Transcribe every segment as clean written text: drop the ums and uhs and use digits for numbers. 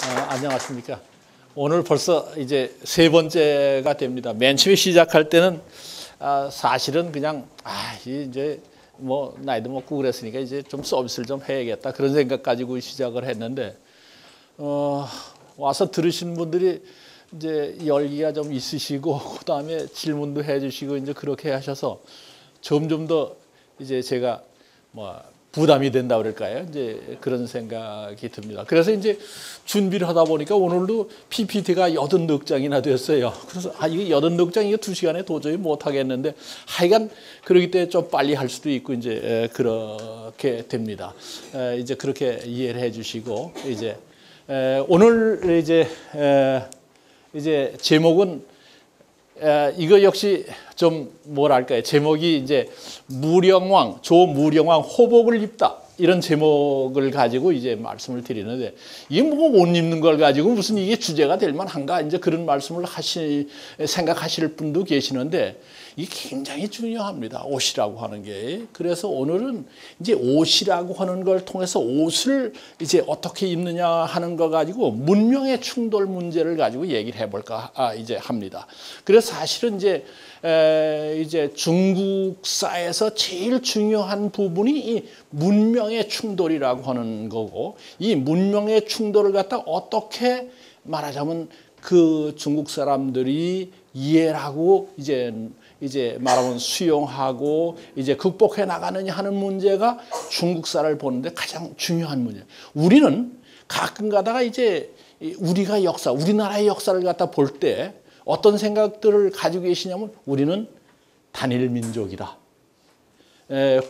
안녕하십니까. 오늘 벌써 이제 세 번째가 됩니다. 맨 처음에 시작할 때는 사실은 그냥 이제 뭐 나이도 먹고 그랬으니까 이제 좀 서비스를 좀 해야겠다 그런 생각 가지고 시작을 했는데 와서 들으신 분들이 이제 열기가 좀 있으시고 그다음에 질문도 해주시고 이제 그렇게 하셔서 점점 더 이제 제가 뭐 부담이 된다 그럴까요? 이제 그런 생각이 듭니다. 그래서 이제 준비를 하다 보니까 오늘도 PPT가 80넉장이나 됐어요. 그래서 이게 80넉장 이거 2시간에 도저히 못 하겠는데 하여간 그러기 때문에 좀 빨리 할 수도 있고 이제 그렇게 됩니다. 이제 그렇게 이해를 해 주시고 이제 오늘 이제 제목은 이거 역시 좀 뭐랄까요? 제목이 이제 무령왕, 조무령왕 호복을 입다 이런 제목을 가지고 이제 말씀을 드리는데 이게 뭐 옷 입는 걸 가지고 무슨 이게 주제가 될 만한가 이제 그런 말씀을 생각하실 분도 계시는데 이게 굉장히 중요합니다. 옷이라고 하는 게. 그래서 오늘은 이제 옷이라고 하는 걸 통해서 옷을 이제 어떻게 입느냐 하는 거 가지고 문명의 충돌 문제를 가지고 얘기를 해볼까 이제 합니다. 그래서 사실은 이제 중국사에서 제일 중요한 부분이 이 문명의 충돌이라고 하는 거고 이 문명의 충돌을 갖다 어떻게 말하자면 그 중국 사람들이 이해를 하고 이제 말하면 수용하고 이제 극복해 나가느냐 하는 문제가 중국사를 보는데 가장 중요한 문제예요. 우리는 가끔 가다가 이제 우리가 우리나라의 역사를 갖다 볼 때 어떤 생각들을 가지고 계시냐면 우리는 단일 민족이다.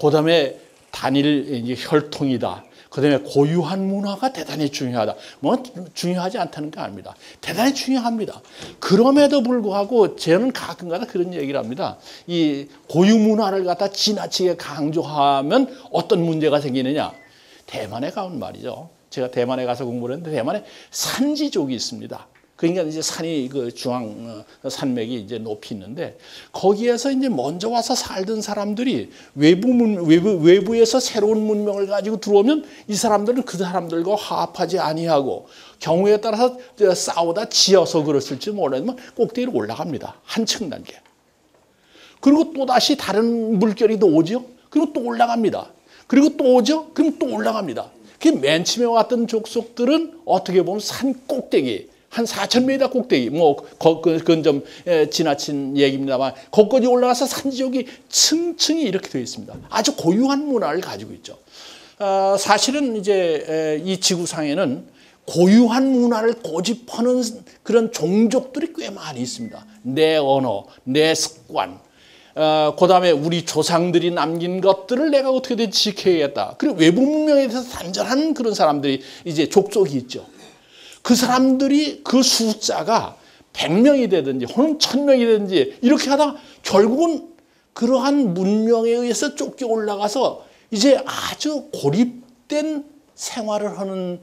그다음에 단일 혈통이다. 그다음에 고유한 문화가 대단히 중요하다. 뭐 중요하지 않다는 거 아닙니다. 대단히 중요합니다. 그럼에도 불구하고 저는 가끔가다 그런 얘기를 합니다. 이 고유 문화를 갖다 지나치게 강조하면 어떤 문제가 생기느냐. 대만에 가면 말이죠. 제가 대만에 가서 공부를 했는데 대만에 산지족이 있습니다. 그러니까 이제 산이 그 중앙 산맥이 이제 높이 있는데 거기에서 이제 먼저 와서 살던 사람들이 외부에서 새로운 문명을 가지고 들어오면 이 사람들은 그 사람들과 화합하지 아니하고 경우에 따라서 싸우다 지어서 그랬을지 모르지만 꼭대기로 올라갑니다. 한층 단계. 그리고 또 다시 다른 물결이 또 오죠. 그리고 또 올라갑니다. 그리고 또 오죠. 그럼 또 올라갑니다. 그 맨 처음에 왔던 족속들은 어떻게 보면 산 꼭대기 한 4,000m 꼭대기, 그건 좀 지나친 얘기입니다만, 거기까지 올라가서 산지족이 층층이 이렇게 되어 있습니다. 아주 고유한 문화를 가지고 있죠. 사실은 이제 이 지구상에는 고유한 문화를 고집하는 그런 종족들이 꽤 많이 있습니다. 내 언어, 내 습관, 그 다음에 우리 조상들이 남긴 것들을 내가 어떻게든 지켜야겠다. 그리고 외부 문명에 대해서 단절한 그런 사람들이 이제 족속이 있죠. 그 사람들이 그 숫자가 100명이 되든지 혹은 1000명이 되든지 이렇게 하다가 결국은 그러한 문명에 의해서 쫓겨 올라가서 이제 아주 고립된 생활을 하는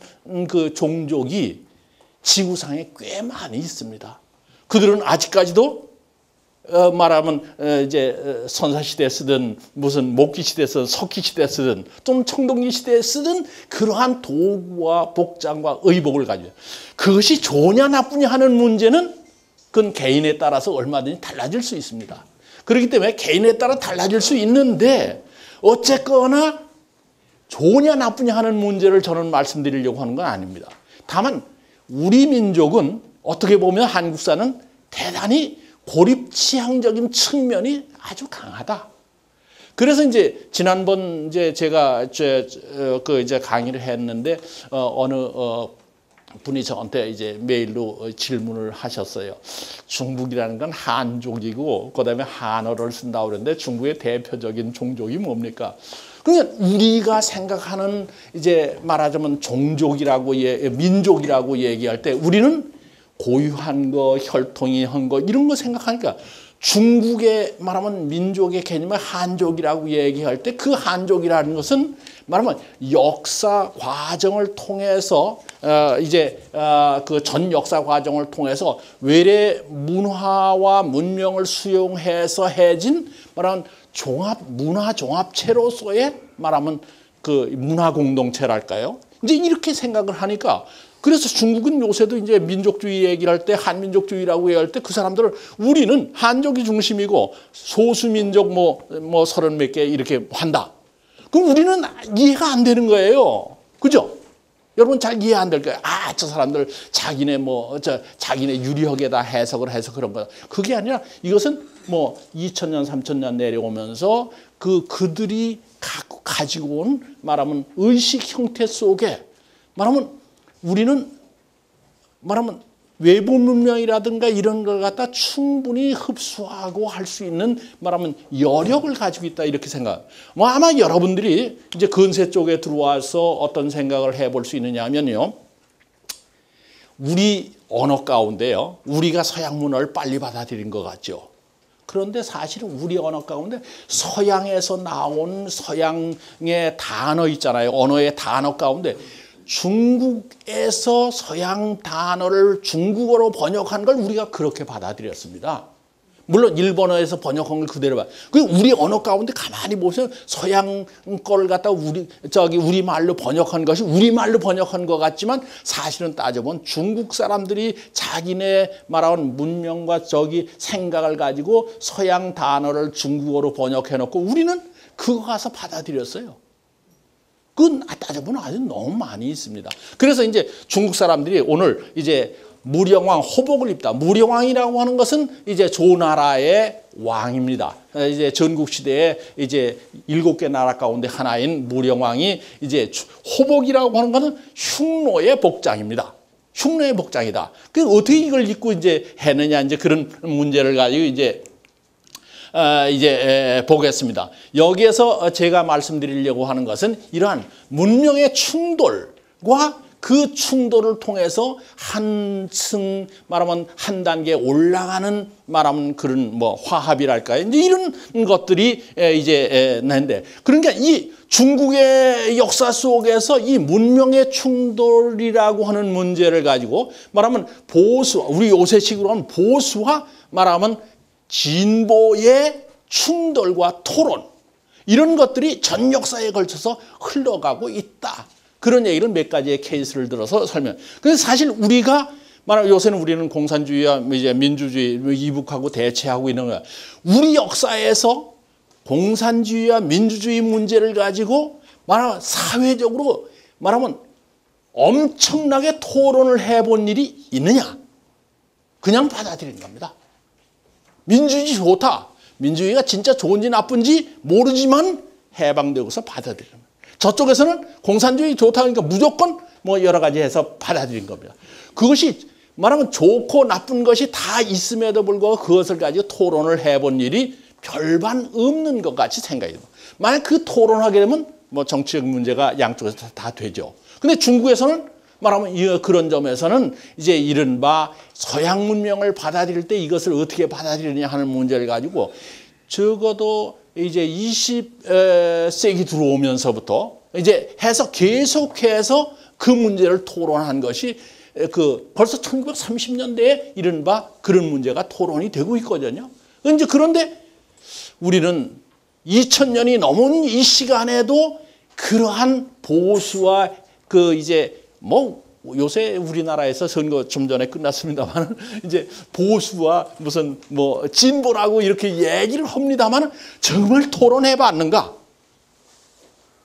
그 종족이 지구상에 꽤 많이 있습니다. 그들은 아직까지도 말하면 이제 선사시대 쓰든 무슨 목기시대 쓰든 석기시대 쓰든 또는 청동기시대에 쓰든 그러한 도구와 복장과 의복을 가지고 그것이 좋으냐 나쁘냐 하는 문제는 그건 개인에 따라서 얼마든지 달라질 수 있습니다. 그렇기 때문에 개인에 따라 달라질 수 있는데 어쨌거나 좋으냐 나쁘냐 하는 문제를 저는 말씀드리려고 하는 건 아닙니다. 다만 우리 민족은 어떻게 보면 한국사는 대단히 고립지향적인 측면이 아주 강하다. 그래서 이제 지난번 이제 제가 이제 강의를 했는데 어느 분이 저한테 이제 메일로 질문을 하셨어요. 중국이라는 건 한족이고 그다음에 한어를 쓴다고 그러는데 중국의 대표적인 종족이 뭡니까? 그러니까 우리가 생각하는 이제 말하자면 종족이라고 민족이라고 얘기할 때 우리는 고유한 거, 혈통이 한 거 이런 거 생각하니까 중국의 말하면 민족의 개념을 한족이라고 얘기할 때 그 한족이라는 것은 말하면 역사 과정을 통해서 이제 그 전 역사 과정을 통해서 외래 문화와 문명을 수용해서 해진 말하면 문화 종합체로서의 말하면 그 문화 공동체랄까요? 이제 이렇게 생각을 하니까 그래서 중국은 요새도 이제 민족주의 얘기를 할 때 한민족주의라고 얘기할 때 그 사람들은 우리는 한족이 중심이고 소수민족 뭐 30 몇 개 이렇게 한다. 그럼 우리는 이해가 안 되는 거예요. 그죠? 여러분 잘 이해 안 될 거예요. 아, 저 사람들 자기네 자기네 유리하게다 해석을 해서 그런 거다. 그게 아니라 이것은 2000년, 3000년 내려오면서 그들이 가지고 온 말하면 의식 형태 속에 말하면 우리는 말하면 외부 문명이라든가 이런 걸 갖다 충분히 흡수하고 할 수 있는 말하면 여력을 가지고 있다 이렇게 생각. 아마 여러분들이 이제 근세 쪽에 들어와서 어떤 생각을 해볼 수 있느냐 하면요. 우리 언어 가운데요. 우리가 서양 문화를 빨리 받아들인 것 같죠. 그런데 사실은 우리 언어 가운데 서양에서 나온 서양의 단어 있잖아요. 언어의 단어 가운데 중국에서 서양 단어를 중국어로 번역한 걸 우리가 그렇게 받아들였습니다. 물론 일본어에서 번역한 걸 그대로 봐. 우리 언어 가운데 가만히 보면 서양 거를 갖다 우리 말로 번역한 것이 우리 말로 번역한 것 같지만 사실은 따져보면 중국 사람들이 자기네 말하는 문명과 생각을 가지고 서양 단어를 중국어로 번역해 놓고 우리는 그거 가서 받아들였어요. 그건 따져보면 아주 너무 많이 있습니다. 그래서 이제 중국 사람들이 오늘 이제 무령왕 호복을 입다. 무령왕이라고 하는 것은 이제 조나라의 왕입니다. 이제 전국시대에 이제 7개 나라 가운데 하나인 무령왕이 이제 호복이라고 하는 것은 흉노의 복장입니다. 흉노의 복장이다. 그 어떻게 이걸 입고 이제 했느냐 이제 그런 문제를 가지고 이제 보겠습니다. 여기에서 제가 말씀드리려고 하는 것은 이러한 문명의 충돌과 그 충돌을 통해서 한층 말하면 한 단계 올라가는 말하면 그런 화합이랄까요. 이제 이런 것들이 이제 나는데 그러니까 이 중국의 역사 속에서 이 문명의 충돌이라고 하는 문제를 가지고 말하면 우리 요새식으로 하면 보수와 말하면 진보의 충돌과 토론 이런 것들이 전 역사에 걸쳐서 흘러가고 있다. 그런 얘기를 몇 가지의 케이스를 들어서 설명. 그래서 사실 우리가 말하면 요새는 우리는 공산주의와 이제 민주주의 이북하고 대체하고 있는 거야. 우리 역사에서 공산주의와 민주주의 문제를 가지고 말하면 사회적으로 말하면 엄청나게 토론을 해본 일이 있느냐? 그냥 받아들인 겁니다. 민주주의 좋다. 민주주의가 진짜 좋은지 나쁜지 모르지만 해방되고서 받아들인 겁니다. 저쪽에서는 공산주의 좋다 하니까 무조건 여러 가지 해서 받아들인 겁니다. 그것이 말하면 좋고 나쁜 것이 다 있음에도 불구하고 그것을 가지고 토론을 해본 일이 별반 없는 것 같이 생각이 듭니다. 만약 그 토론하게 되면 정치적 문제가 양쪽에서 다 되죠. 근데 중국에서는 말하면 그런 점에서는 이제 이른바 서양 문명을 받아들일 때 이것을 어떻게 받아들이느냐 하는 문제를 가지고 적어도 이제 20세기 들어오면서부터 이제 해서 계속해서 그 문제를 토론한 것이 벌써 1930년대에 이른바 그런 문제가 토론이 되고 있거든요. 이제 그런데 우리는 2000년이 넘은 이 시간에도 그러한 보수와 이제 요새 우리나라에서 선거 좀 전에 끝났습니다만 이제 보수와 무슨 진보라고 이렇게 얘기를 합니다만 정말 토론해 봤는가?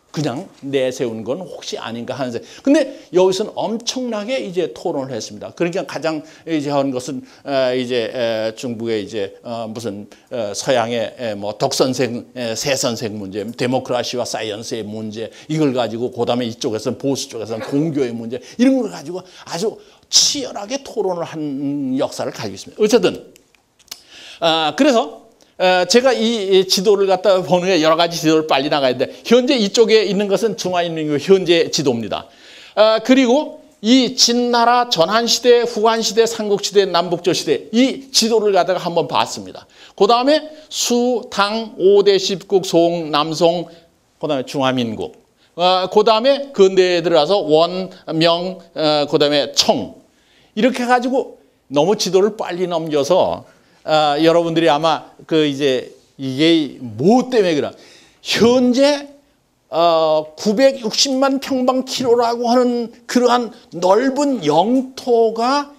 그냥 내세운 건 혹시 아닌가 하는 생각. 근데 여기서는 엄청나게 이제 토론을 했습니다. 그러니까 가장 이제 한 것은 이제 중국의 이제 무슨 서양의 덕선생, 새선생 문제, 데모크라시와 사이언스의 문제 이걸 가지고 그다음에 이쪽에서는 보수 쪽에서는 공교의 문제 이런 걸 가지고 아주 치열하게 토론을 한 역사를 가지고 있습니다. 어쨌든 그래서 제가 이 지도를 갖다 보는 게 여러 가지 지도를 빨리 나가야 돼. 현재 이쪽에 있는 것은 중화인민국 현재 지도입니다. 그리고 이 진나라 전한시대, 후한시대, 삼국시대, 남북조시대 이 지도를 갖다가 한번 봤습니다. 그 다음에 수, 당, 5대 10국, 송, 남송, 그 다음에 중화민국. 그 다음에 근대에 들어가서 원, 명, 그 다음에 청. 이렇게 해가지고 너무 지도를 빨리 넘겨서 여러분들이 아마 이제 이게 뭐 때문에 그래? 현재 960만 평방킬로라고 하는 그러한 넓은 영토가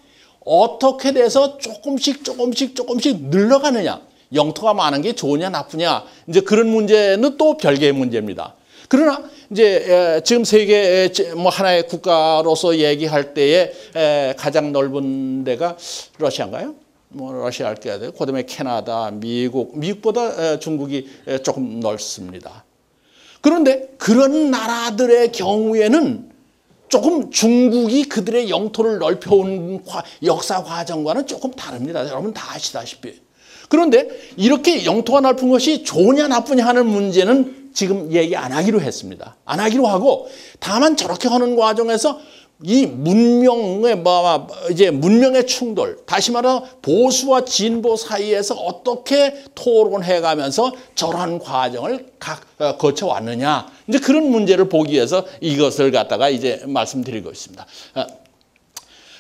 어떻게 돼서 조금씩 늘러가느냐. 영토가 많은 게 좋으냐 나쁘냐. 이제 그런 문제는 또 별개의 문제입니다. 그러나 이제 지금 세계 뭐 하나의 국가로서 얘기할 때에 가장 넓은 데가 러시아인가요? 뭐 러시아 할게 돼요. 그다음에 캐나다, 미국보다 중국이 조금 넓습니다. 그런데 그런 나라들의 경우에는 조금 중국이 그들의 영토를 넓혀온 역사 과정과는 조금 다릅니다. 여러분 다 아시다시피. 그런데 이렇게 영토가 넓은 것이 좋으냐 나쁘냐 하는 문제는 지금 얘기 안 하기로 했습니다. 안 하기로 하고 다만 저렇게 하는 과정에서 이 문명의 충돌, 다시 말해 보수와 진보 사이에서 어떻게 토론해가면서 저러한 과정을 거쳐왔느냐. 이제 그런 문제를 보기 위해서 이것을 갖다가 이제 말씀드리고 있습니다.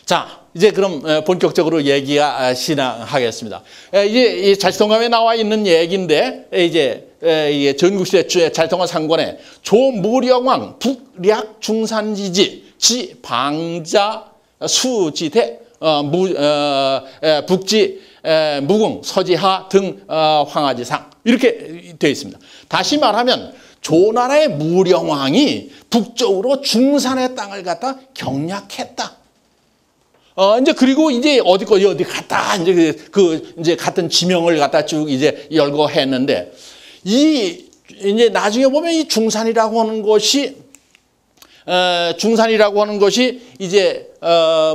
자, 이제 그럼 본격적으로 얘기가 시작하겠습니다. 이제 자치통감에 나와 있는 얘기인데 이제 전국시대 자치통감 상권에 조무령왕 북략 중산지지 지 방자 수지대 북지 무궁 서지하 등 황하지상 이렇게 되어 있습니다. 다시 말하면 조나라의 무령왕이 북쪽으로 중산의 땅을 갖다 경략했다. 이제 그리고 이제 어디 갔다 이제 같은 지명을 갖다 쭉 이제 열고 했는데 이제 나중에 보면 이 중산이라고 하는 것이 이제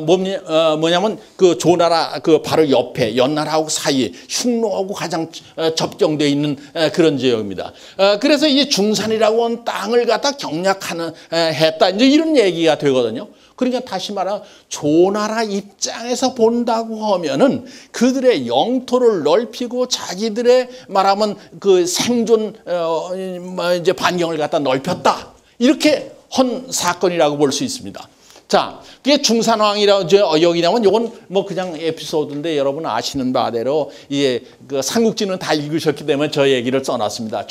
뭐냐면 그 조나라 그 바로 옆에 연나라하고 사이 흉노하고 가장 접경되어 있는 그런 지역입니다. 그래서 이 중산이라고 하는 땅을 갖다 했다 이제 이런 얘기가 되거든요. 그러니까 다시 말하면 조나라 입장에서 본다고 하면은 그들의 영토를 넓히고 자기들의 말하면 그 생존 이제 반경을 갖다 넓혔다 이렇게 한 사건이라고 볼 수 있습니다. 자, 그게 중산왕이라고 여기 나오면 이건 뭐 그냥 에피소드인데 여러분 아시는 바대로 이게 그 삼국지는 다 읽으셨기 때문에 저 얘기를 써놨습니다.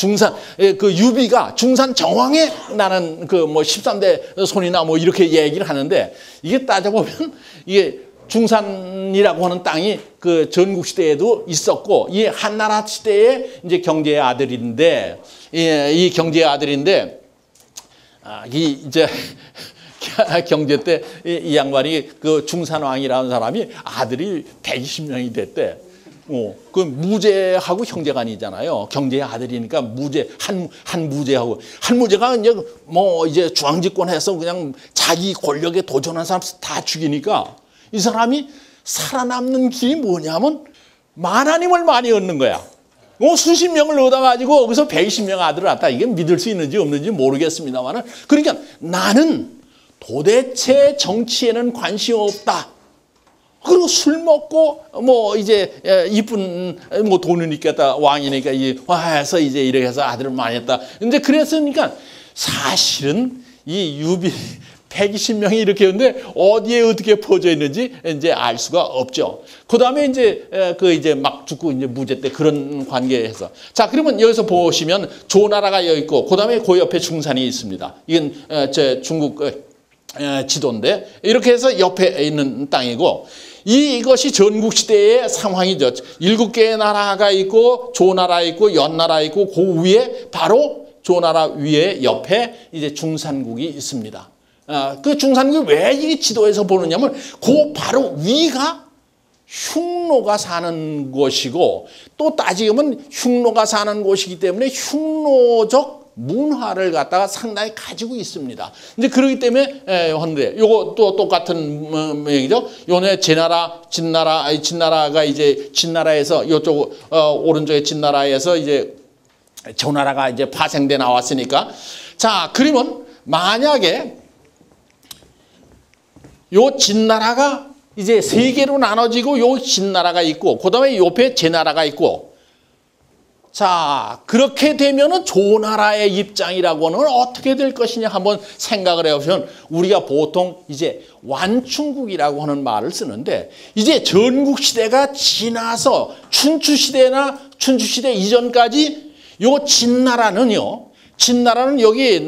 그 유비가 중산 정왕에 나는 그 뭐 13대 손이나 뭐 이렇게 얘기를 하는데 이게 따져보면 이게 중산이라고 하는 땅이 그 전국시대에도 있었고 이 한나라 시대의 이제 경제의 아들인데 이 경제의 아들인데 이제 경제 때 이 양반이 그 중산왕이라는 사람이 아들이 120명이 됐대. 그 무제하고 형제간이잖아요. 경제의 아들이니까 한 무제하고 한 무제가 이제 뭐 이제 중앙집권해서 그냥 자기 권력에 도전한 사람 다 죽이니까 이 사람이 살아남는 길이 뭐냐면 만하님을 많이 얻는 거야. 수십 명을 얻어가지고 거기서 120명 아들을 낳았다. 이게 믿을 수 있는지 없는지 모르겠습니다만 그러니까 나는 도대체 정치에는 관심 없다. 그리고 술 먹고 뭐 이제 이쁜 뭐 돈은 있겠다 왕이니까 와서 이제 이렇게 해서 아들을 많이 했다. 근데 그랬으니까 사실은 이 유비 120명이 이렇게 했는데 어디에 어떻게 퍼져 있는지 이제 알 수가 없죠. 그 다음에 이제 이제 막 죽고 이제 무제 때 그런 관계에서 자 그러면 여기서 보시면 조나라가 여기 있고 그 다음에 그 옆에 중산이 있습니다. 이건 중국 지도인데 이렇게 해서 옆에 있는 땅이고 이것이 전국시대의 상황이죠. 7개의 나라가 있고 조나라 있고 연나라 있고 그 위에 바로 조나라 위에 옆에 이제 중산국이 있습니다. 그 중산국이 왜 이 지도에서 보느냐면 그 바로 위가 흉노가 사는 곳이고 또 따지면 흉노가 사는 곳이기 때문에 흉노적 문화를 갖다가 상당히 가지고 있습니다. 이제 그렇기 때문에 한데 요거 또 똑같은 얘기죠. 요네 진나라가 이제 진나라에서 요쪽 오른쪽에 진나라에서 이제 조나라가 이제 파생돼 나왔으니까 자 그러면 만약에 요 진나라가 이제 세 개로 나눠지고 요 진나라가 있고 그다음에 옆에 제나라가 있고 자 그렇게 되면은 조나라의 입장이라고는 어떻게 될 것이냐 한번 생각을 해보면 우리가 보통 이제 완충국이라고 하는 말을 쓰는데 이제 전국시대가 지나서 춘추시대나 춘추시대 이전까지 요 진나라는요 진나라는 여기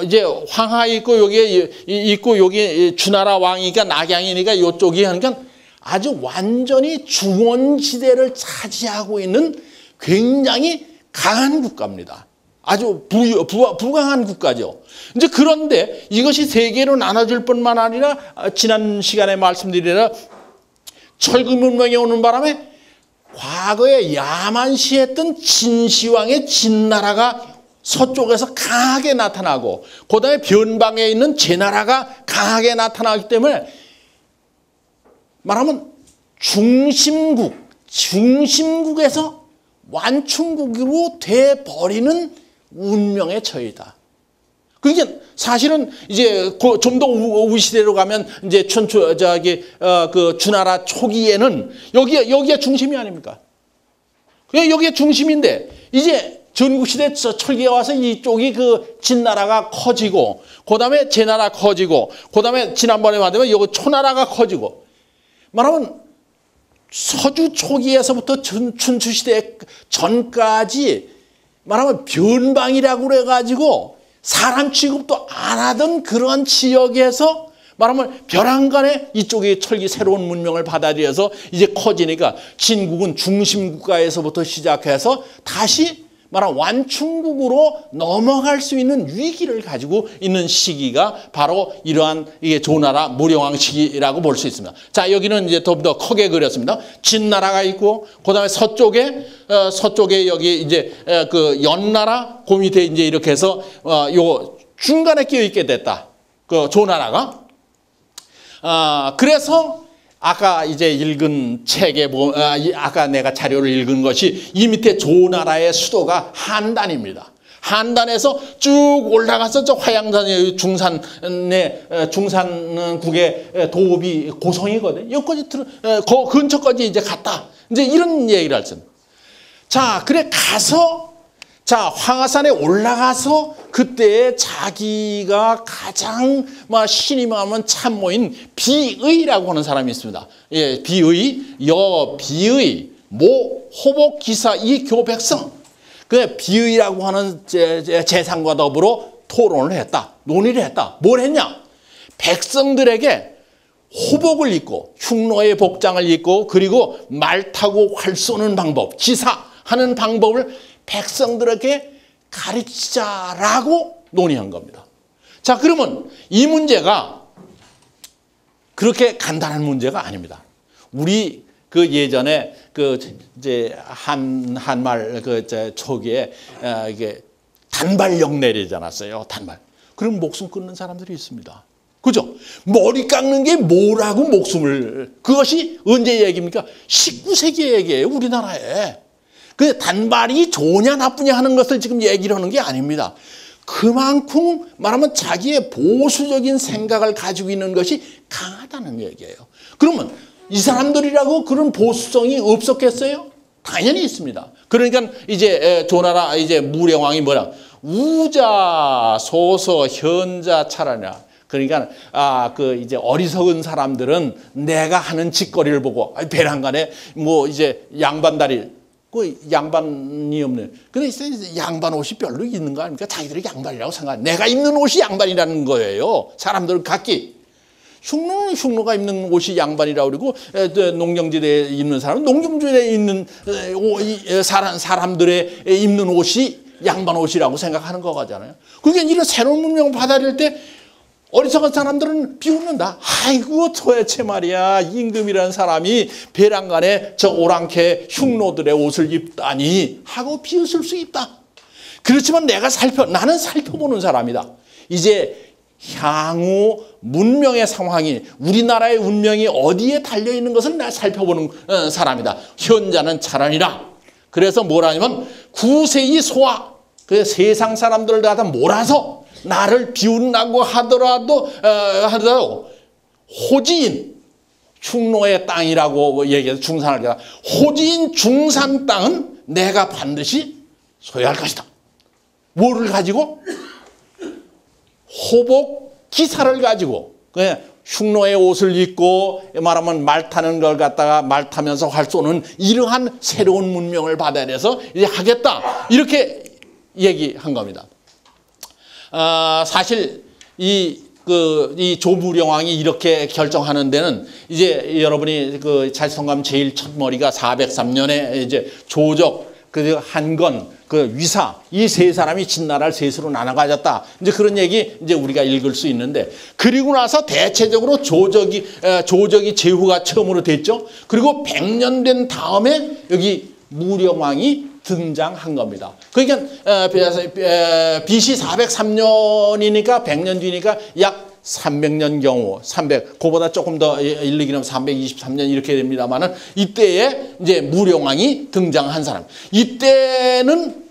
이제 황하 있고 여기에 있고 여기 주나라 왕이니까 낙양이니까 이쪽이 하니까 아주 완전히 중원지대를 차지하고 있는 굉장히 강한 국가입니다. 아주 부강한 국가죠. 이제 그런데 이것이 세계로 나눠질 뿐만 아니라 지난 시간에 말씀드리라 철기 문명이 오는 바람에 과거에 야만시했던 진시황의 진나라가 서쪽에서 강하게 나타나고 그다음에 변방에 있는 제나라가 강하게 나타나기 때문에 말하면 중심국에서 완충국으로 돼버리는 운명에 처해있다. 그러니까 사실은 이제 좀 더 우시대로 가면 이제 그 주나라 초기에는 여기가 중심이 아닙니까? 여기가 중심인데 이제 전국시대 철기에 와서 이쪽이 그 진나라가 커지고 그다음에 제나라 커지고 그다음에 지난번에 말하면 여기 초나라가 커지고 말하면 서주 초기에서부터 춘추시대 전까지 말하면 변방이라고 그래가지고 사람 취급도 안 하던 그런 지역에서 말하면 벼랑간에 이쪽이 철기 새로운 문명을 받아들여서 이제 커지니까 진국은 중심국가에서부터 시작해서 다시 말하면 완충국으로 넘어갈 수 있는 위기를 가지고 있는 시기가 바로 이러한 이게 조나라 무령왕 시기라고 볼 수 있습니다. 자, 여기는 이제 더 크게 그렸습니다. 진나라가 있고 그다음에 서쪽에 여기 이제 그 연나라 그 밑에 이제 이렇게 해서 요 중간에 끼어 있게 됐다. 그 조나라가 그래서 아까 이제 읽은 책에 아까 내가 자료를 읽은 것이 이 밑에 조나라의 수도가 한단입니다. 한단에서 쭉 올라가서 저 화양산의 중산국의 도읍이 고성이거든. 여기까지 그 근처까지 이제 갔다. 이제 이런 얘기를 할 수 있습니다. 자, 그래 가서 자, 황하산에 올라가서 그때 자기가 가장 신임하면 참모인 비의라고 하는 사람이 있습니다. 예, 비의, 비의, 호복 기사 이 교백성. 그 비의라고 하는 재상과 더불어 토론을 했다. 논의를 했다. 뭘 했냐? 백성들에게 호복을 입고 흉노의 복장을 입고 그리고 말 타고 활 쏘는 방법, 기사하는 방법을 백성들에게 가르치자라고 논의한 겁니다. 자, 그러면 이 문제가 그렇게 간단한 문제가 아닙니다. 우리 그 예전에 그 이제 한말 그 초기에 이게 단발령 내리지 않았어요. 단발. 그럼 목숨 끊는 사람들이 있습니다. 그죠? 머리 깎는 게 뭐라고 목숨을 그것이 언제 얘기입니까? 19세기 얘기예요. 우리나라에. 그 단발이 좋으냐 나쁘냐 하는 것을 지금 얘기를 하는 게 아닙니다. 그만큼 말하면 자기의 보수적인 생각을 가지고 있는 것이 강하다는 얘기예요. 그러면 이 사람들이라고 그런 보수성이 없었겠어요? 당연히 있습니다. 그러니까 이제 조나라 이제 무령왕이 뭐라 우자 소서 현자 차라냐. 그러니까 그 이제 어리석은 사람들은 내가 하는 짓거리를 보고 배란간에 뭐 이제 양반다리 그 양반이 없네. 근데 양반 옷이 별로 있는 거 아닙니까? 자기들이 양반이라고 생각해. 내가 입는 옷이 양반이라는 거예요. 사람들 각기. 흉노는 흉노가 입는 옷이 양반이라고 그러고 농경지대에 입는 사람은 농경지대에 있는 사람들의 입는 옷이 양반 옷이라고 생각하는 거잖아요. 그러니까 이런 새로운 문명을 받아들일 때 어리석은 사람들은 비웃는다. 아이고 도대체 말이야 임금이라는 사람이 배란간에 저 오랑캐 흉노들의 옷을 입다니 하고 비웃을 수 있다. 그렇지만 나는 살펴보는 사람이다. 이제 향후 문명의 상황이 우리나라의 운명이 어디에 달려있는 것을 나 살펴보는 사람이다. 현자는 차라니라. 그래서 뭐라냐면 구세이 소화 그 세상 사람들을 다 몰아서 나를 비웃나고 하더라도 호지인 흉노의 땅이라고 얘기해서 중산을 가다 호지인 중산 땅은 내가 반드시 소유할 것이다. 뭐를 가지고? 호복 기사를 가지고 그냥 흉노의 옷을 입고 말하면 말 타는 걸 갖다가 말 타면서 활 쏘는 이러한 새로운 문명을 받아내서 이제 하겠다. 이렇게 얘기한 겁니다. 사실 이 조무령왕이 이렇게 결정하는 데는 이제 여러분이 그 자지성감 제일 첫 머리가 403년에 이제 조적, 그 한건, 그 위사, 이 세 사람이 진나라를 셋으로 나눠 가졌다. 이제 그런 얘기 이제 우리가 읽을 수 있는데, 그리고 나서 대체적으로 조적이 제후가 처음으로 됐죠. 그리고 100년 된 다음에 여기 무령왕이 등장한 겁니다. 그러니까 BC 403년이니까 100년 뒤니까 약 300년 경우, 그보다 조금 더 일리긴 하면 323년 이렇게 됩니다만은, 이때에 이제 무령왕이 등장한 사람. 이때는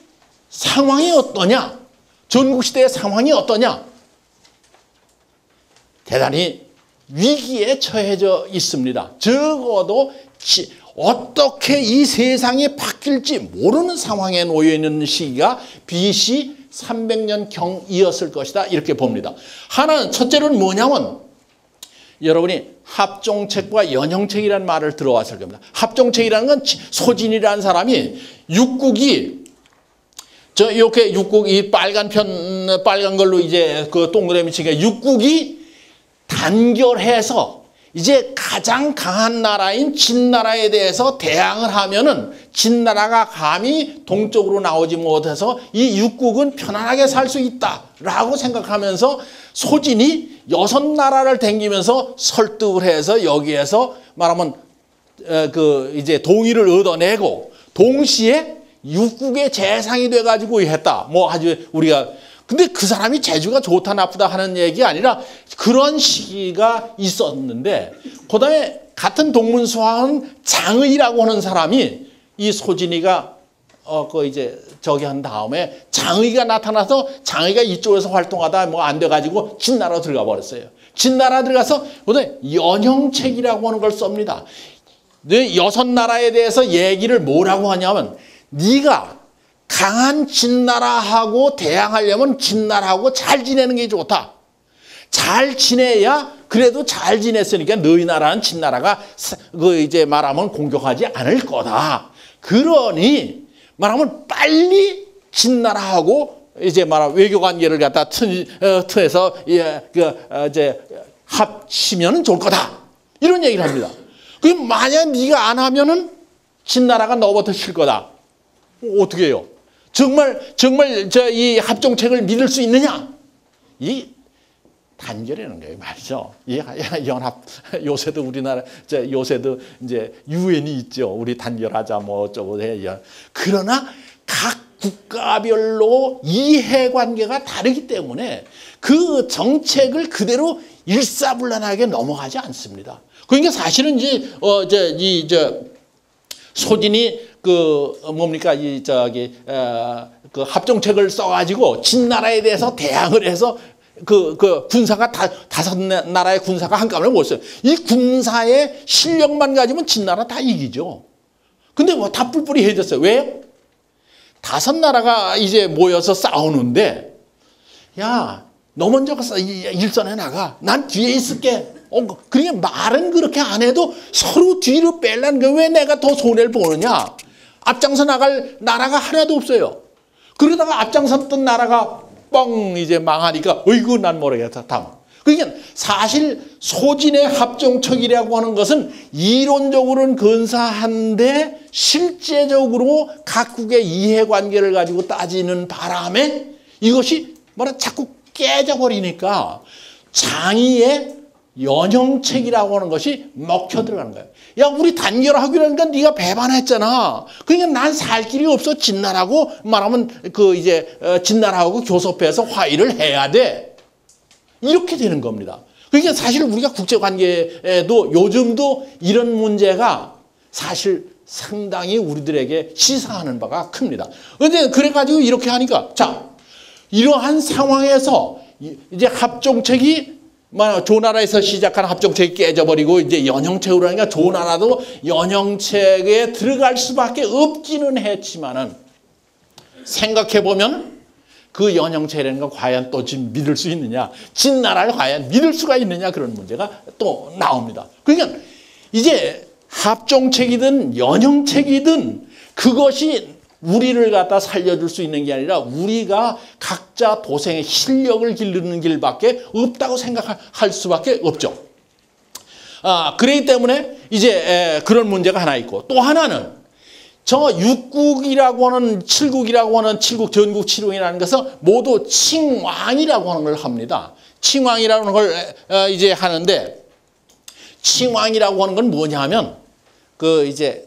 상황이 어떠냐? 전국시대의 상황이 어떠냐? 대단히 위기에 처해져 있습니다. 적어도 어떻게 이 세상이 바뀔지 모르는 상황에 놓여 있는 시기가 BC 300년 경이었을 것이다, 이렇게 봅니다. 하나는, 첫째로는 뭐냐면 여러분이 합종책과 연형책이라는 말을 들어왔을 겁니다. 합종책이라는 건 소진이라는 사람이 육국이 이렇게 육국, 이 빨간 걸로 이제 그 동그라미 치니까 육국이 단결해서 이제 가장 강한 나라인 진나라에 대해서 대항을 하면은 진나라가 감히 동쪽으로 나오지 못해서 이 육국은 편안하게 살 수 있다라고 생각하면서 소진이 6나라를 댕기면서 설득을 해서 여기에서 말하면 그 이제 동의를 얻어내고, 동시에 육국의 재상이 돼가지고 했다. 뭐 아주 우리가, 근데 그 사람이 재주가 좋다 나쁘다 하는 얘기 아니라 그런 시기가 있었는데, 그 다음에 같은 동문서왕은 장의라고 하는 사람이 이 소진이가 이제 저기 한 다음에 장의가 나타나서 장의가 이쪽에서 활동하다 뭐 안 돼가지고 진나라로 들어가 버렸어요. 진나라 들어가서 연형책이라고 하는 걸 썹니다. 6나라에 대해서 얘기를 뭐라고 하냐면, 네가 강한 진나라하고 대항하려면 진나라하고 잘 지내는 게 좋다. 잘 지내야, 그래도 잘 지냈으니까 너희 나라는 진나라가 그 이제 말하면 공격하지 않을 거다. 그러니 말하면 빨리 진나라하고 이제 말하면 외교 관계를 갖다 틀어서 이제 합치면 좋을 거다. 이런 얘기를 합니다. 그럼 만약 네가 안 하면은 진나라가 너부터 칠 거다. 어떻게 해요? 정말 이 합종책을 믿을 수 있느냐? 이 단결이라는 거예요, 말이죠. 이 연합, 요새도 우리나라 요새도 이제 유엔이 있죠. 우리 단결하자 뭐 어쩌고 해. 그러나 각 국가별로 이해관계가 다르기 때문에 그 정책을 그대로 일사불란하게 넘어가지 않습니다. 그러니까 사실은 이제 소진이 그 합종책을 써가지고 진나라에 대해서 대항을 해서 그 군사가 5나라의 군사가 한꺼번에 모였어요. 이 군사의 실력만 가지면 진나라 다 이기죠. 근데 뭐 다 뿔뿔이 해졌어요. 왜요? 5나라가 이제 모여서 싸우는데, 야, 너 먼저 일선에 나가. 난 뒤에 있을게. 그러니까 말은 그렇게 안 해도 서로 뒤로 빼려는 게, 왜 내가 더 손해를 보느냐? 앞장서 나갈 나라가 하나도 없어요. 그러다가 앞장섰던 나라가 뻥 이제 망하니까 어이구 난 모르겠다. 다음. 그러니까 사실 소진의 합종책이라고 하는 것은 이론적으로는 근사한데 실제적으로 각국의 이해관계를 가지고 따지는 바람에 이것이 자꾸 깨져버리니까 장의의 연형책이라고 하는 것이 먹혀 들어가는 거예요. 야, 우리 단결하기로 하니까 네가 배반했잖아. 그러니까 난 살 길이 없어. 진나라하고 말하면 진나라하고 교섭해서 화의를 해야 돼. 이렇게 되는 겁니다. 그러니까 사실 우리가 국제관계에도 요즘도 이런 문제가 사실 상당히 우리들에게 시사하는 바가 큽니다. 그런데 그래가지고 이렇게 하니까, 자, 이러한 상황에서 이제 합종책이 조나라에서 시작한 합종책이 깨져버리고 이제 연형책으로 하니까 조나라도 연형책에 들어갈 수밖에 없기는 했지만은, 생각해보면 그 연형책이라는 건 과연 또 지금 믿을 수 있느냐, 진나라를 과연 믿을 수가 있느냐, 그런 문제가 또 나옵니다. 그러니까 이제 합종책이든 연형책이든 그것이 우리를 갖다 살려줄 수 있는 게 아니라 우리가 각자 도생의 실력을 기르는 길밖에 없다고 생각할 수밖에 없죠. 그렇기 때문에 이제 그런 문제가 하나 있고, 또 하나는 저 육국이라고 하는 칠국이라고 하는 칠국 전국 칠국이라는 것은 모두 칭왕이라고 하는 걸 합니다. 칭왕이라는 걸 이제 하는데, 칭왕이라고 하는 건 뭐냐 하면 그 이제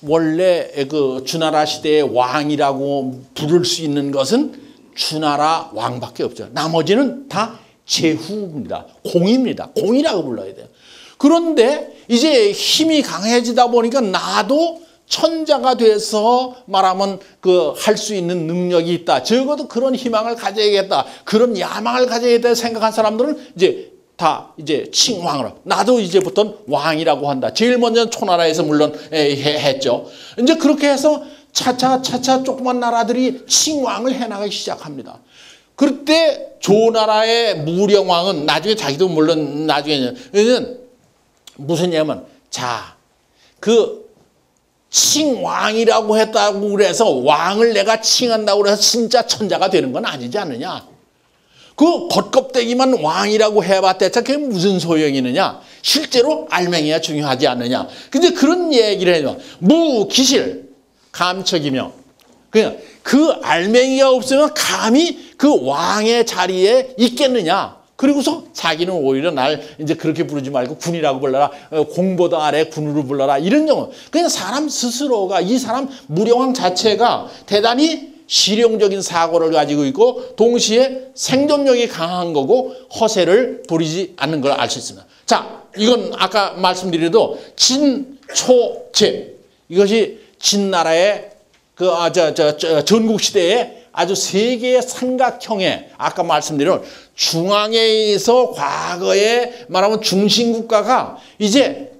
원래 그 주나라 시대의 왕이라고 부를 수 있는 것은 주나라 왕밖에 없죠. 나머지는 다 제후입니다. 공입니다. 공이라고 불러야 돼요. 그런데 이제 힘이 강해지다 보니까 나도 천자가 돼서 말하면 그 할 수 있는 능력이 있다. 적어도 그런 희망을 가져야겠다. 그런 야망을 가져야겠다 생각한 사람들은 이제 다 이제 칭왕으로, 나도 이제부터는 왕이라고 한다. 제일 먼저 초나라에서 물론 했죠. 이제 그렇게 해서 차차 조그만 나라들이 칭왕을 해나가기 시작합니다. 그때 조나라의 무령왕은 나중에 자기도 물론 나중에는 무슨 얘기냐면, 자, 그 칭왕이라고 했다고 그래서 왕을 내가 칭한다고 그래서 진짜 천자가 되는 건 아니지 않느냐. 그 겉껍데기만 왕이라고 해봤대자 그게 무슨 소용이 있느냐. 실제로 알맹이가 중요하지 않느냐. 근데 그런 얘기를 해요. 무기실 감척이며, 그냥 그 알맹이가 없으면 감히 그 왕의 자리에 있겠느냐. 그리고서 자기는 오히려 날 이제 그렇게 부르지 말고 군이라고 불러라. 공보다 아래 군으로 불러라. 이런 경우. 그냥 사람 스스로가, 이 사람 무령왕 자체가 대단히 실용적인 사고를 가지고 있고 동시에 생존력이 강한 거고 허세를 부리지 않는 걸 알 수 있습니다. 자, 이건 아까 말씀드려도 진초제, 이것이 진나라의 그 전국시대에 아주 세 개의 삼각형의, 아까 말씀드린 중앙에서 과거에 말하면 중심국가가 이제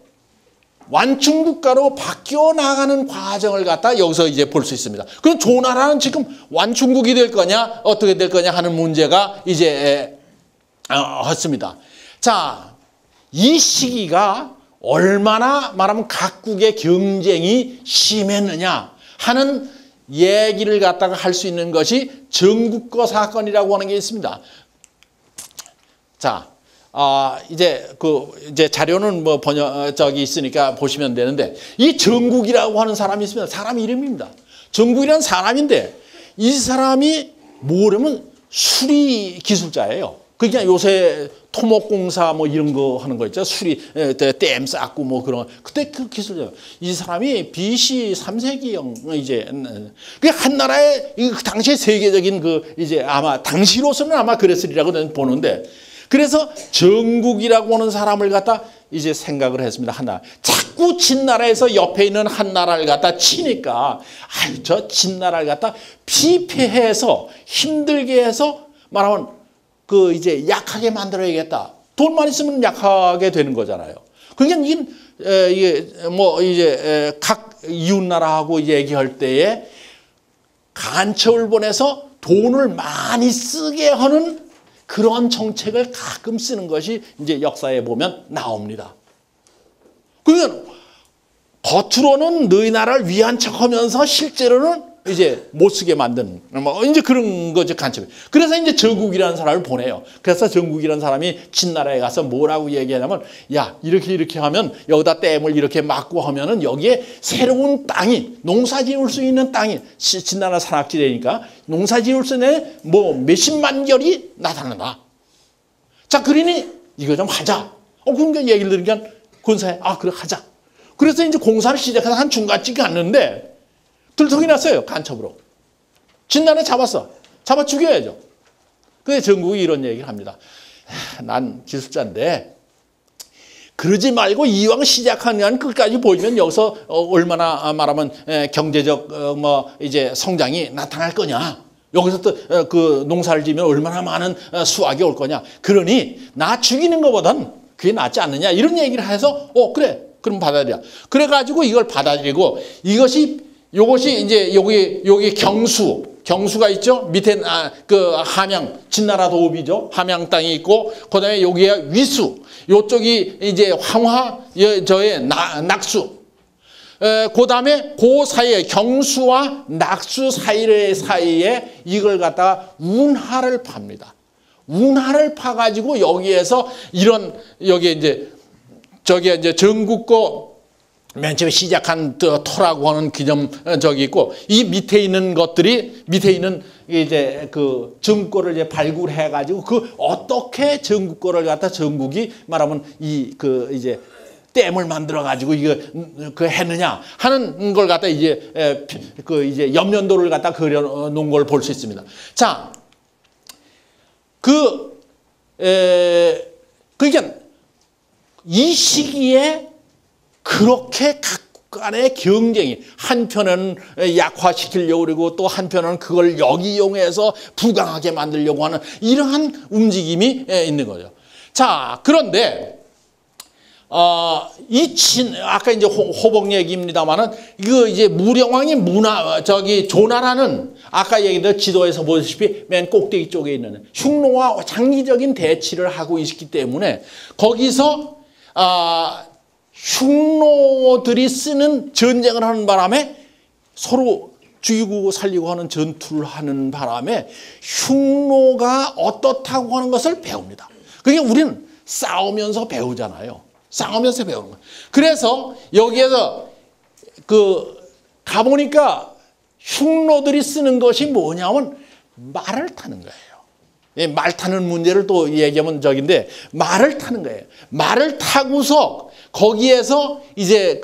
완충국가로 바뀌어 나가는 과정을 갖다 여기서 이제 볼 수 있습니다. 그럼 조나라는 지금 완충국이 될 거냐 어떻게 될 거냐 하는 문제가 이제 했습니다. 자, 이 시기가 얼마나 말하면 각국의 경쟁이 심했느냐 하는 얘기를 갖다가 할 수 있는 것이 정국거 사건이라고 하는 게 있습니다. 자, 이제 자료는 뭐 저기 있으니까 보시면 되는데, 이 정국이라고 하는 사람이 있습니다. 사람 이름입니다. 정국이라는 사람인데, 이 사람이 뭐냐면 수리 기술자예요. 그러니까 요새 토목공사 뭐 이런 거 하는 거 있죠. 수리, 댐 쌓고 뭐 그런, 그때 그 기술자. 이 사람이 BC 3세기형 이제, 그 한나라의 그 당시의 세계적인 그 이제 아마 당시로서는 아마 그랬으리라고 저는 보는데, 그래서 정국이라고 하는 사람을 갖다 이제 생각을 했습니다. 한나라. 자꾸 진나라에서 옆에 있는 한나라를 갖다 치니까, 아유, 저 진나라를 갖다 피폐해서 힘들게 해서 말하면 그 이제 약하게 만들어야겠다. 돈만 있으면 약하게 되는 거잖아요. 그러니까 이게 뭐 이제 각 이웃 나라하고 얘기할 때에 간첩을 보내서 돈을 많이 쓰게 하는 그런 정책을 가끔 쓰는 것이 이제 역사에 보면 나옵니다. 그러니까 겉으로는 너희 나라를 위한 척하면서 실제로는 이제 못 쓰게 만든 뭐 이제 그런 거죠, 간첩이. 그래서 이제 정국이라는 사람을 보내요. 그래서 정국이라는 사람이 진나라에 가서 뭐라고 얘기하냐면, 야, 이렇게 하면 여기다 댐을 이렇게 막고 하면은 여기에 새로운 땅이, 농사 지을 수 있는 땅이, 진나라 산악지대니까 농사 지을 수 있는 뭐 몇십만 결이 나타난다. 자, 그러니 이거 좀 하자. 그러니까 얘기를 들으니까 군사에 그래 하자. 그래서 이제 공사를 시작해서 한 중간쯤 갔는데 들통이 났어요. 간첩으로. 진나라 잡았어. 잡아 죽여야죠. 그래서 정국이 이런 얘기를 합니다. 난 기술자인데 그러지 말고 이왕 시작하는 한 끝까지 보이면 여기서 얼마나 말하면 경제적 뭐 이제 성장이 나타날 거냐. 여기서 또 그 농사를 지면 얼마나 많은 수확이 올 거냐. 그러니 나 죽이는 것보단 그게 낫지 않느냐. 이런 얘기를 해서 그래. 그럼 받아들여. 그래가지고 이걸 받아들이고 요것이 이제 여기 경수가 있죠. 밑에 그 함양 진나라 도읍이죠. 함양 땅이 있고 그다음에 여기에 위수, 요쪽이 이제 황화 저의 낙수. 그 다음에 그 사이에 경수와 낙수 사이에 이걸 갖다가 운하를 팝니다. 운하를 파가지고 여기에서 여기에 이제 저기 이제 전국고 맨 처음에 시작한 터라고 하는 기념 저기 있고 이 밑에 있는 것들이 밑에 있는 이제 그 전국고를 이제 발굴해 가지고 그 어떻게 전국고를 갖다 전국이 말하면 이제 댐을 만들어 가지고 이거 했느냐 하는 걸 갖다 이제 이제 옆면도를 갖다 그려 놓은 걸 볼 수 있습니다. 자, 그러니까 이 시기에 그렇게 각국 간의 경쟁이 한편은 약화시키려고 그러고 또 한편은 그걸 역이용해서 부강하게 만들려고 하는 이러한 움직임이 있는 거죠. 자, 그런데 아까 이제 호복 얘기입니다만은 이거 이제 무령왕이 조나라는 아까 얘기했던 지도에서 보시다시피 맨 꼭대기 쪽에 있는 흉노와 장기적인 대치를 하고 있기 때문에 거기서 흉노들이 쓰는 전쟁을 하는 바람에 서로 죽이고 살리고 하는 전투를 하는 바람에 흉노가 어떻다고 하는 것을 배웁니다. 그러니까 우리는 싸우면서 배우잖아요. 싸우면서 배우는 거예요. 그래서 여기에서 가보니까 흉노들이 쓰는 것이 뭐냐면 말을 타는 거예요. 말 타는 문제를 또 얘기하면 저긴데 말을 타는 거예요. 말을 타고서 거기에서 이제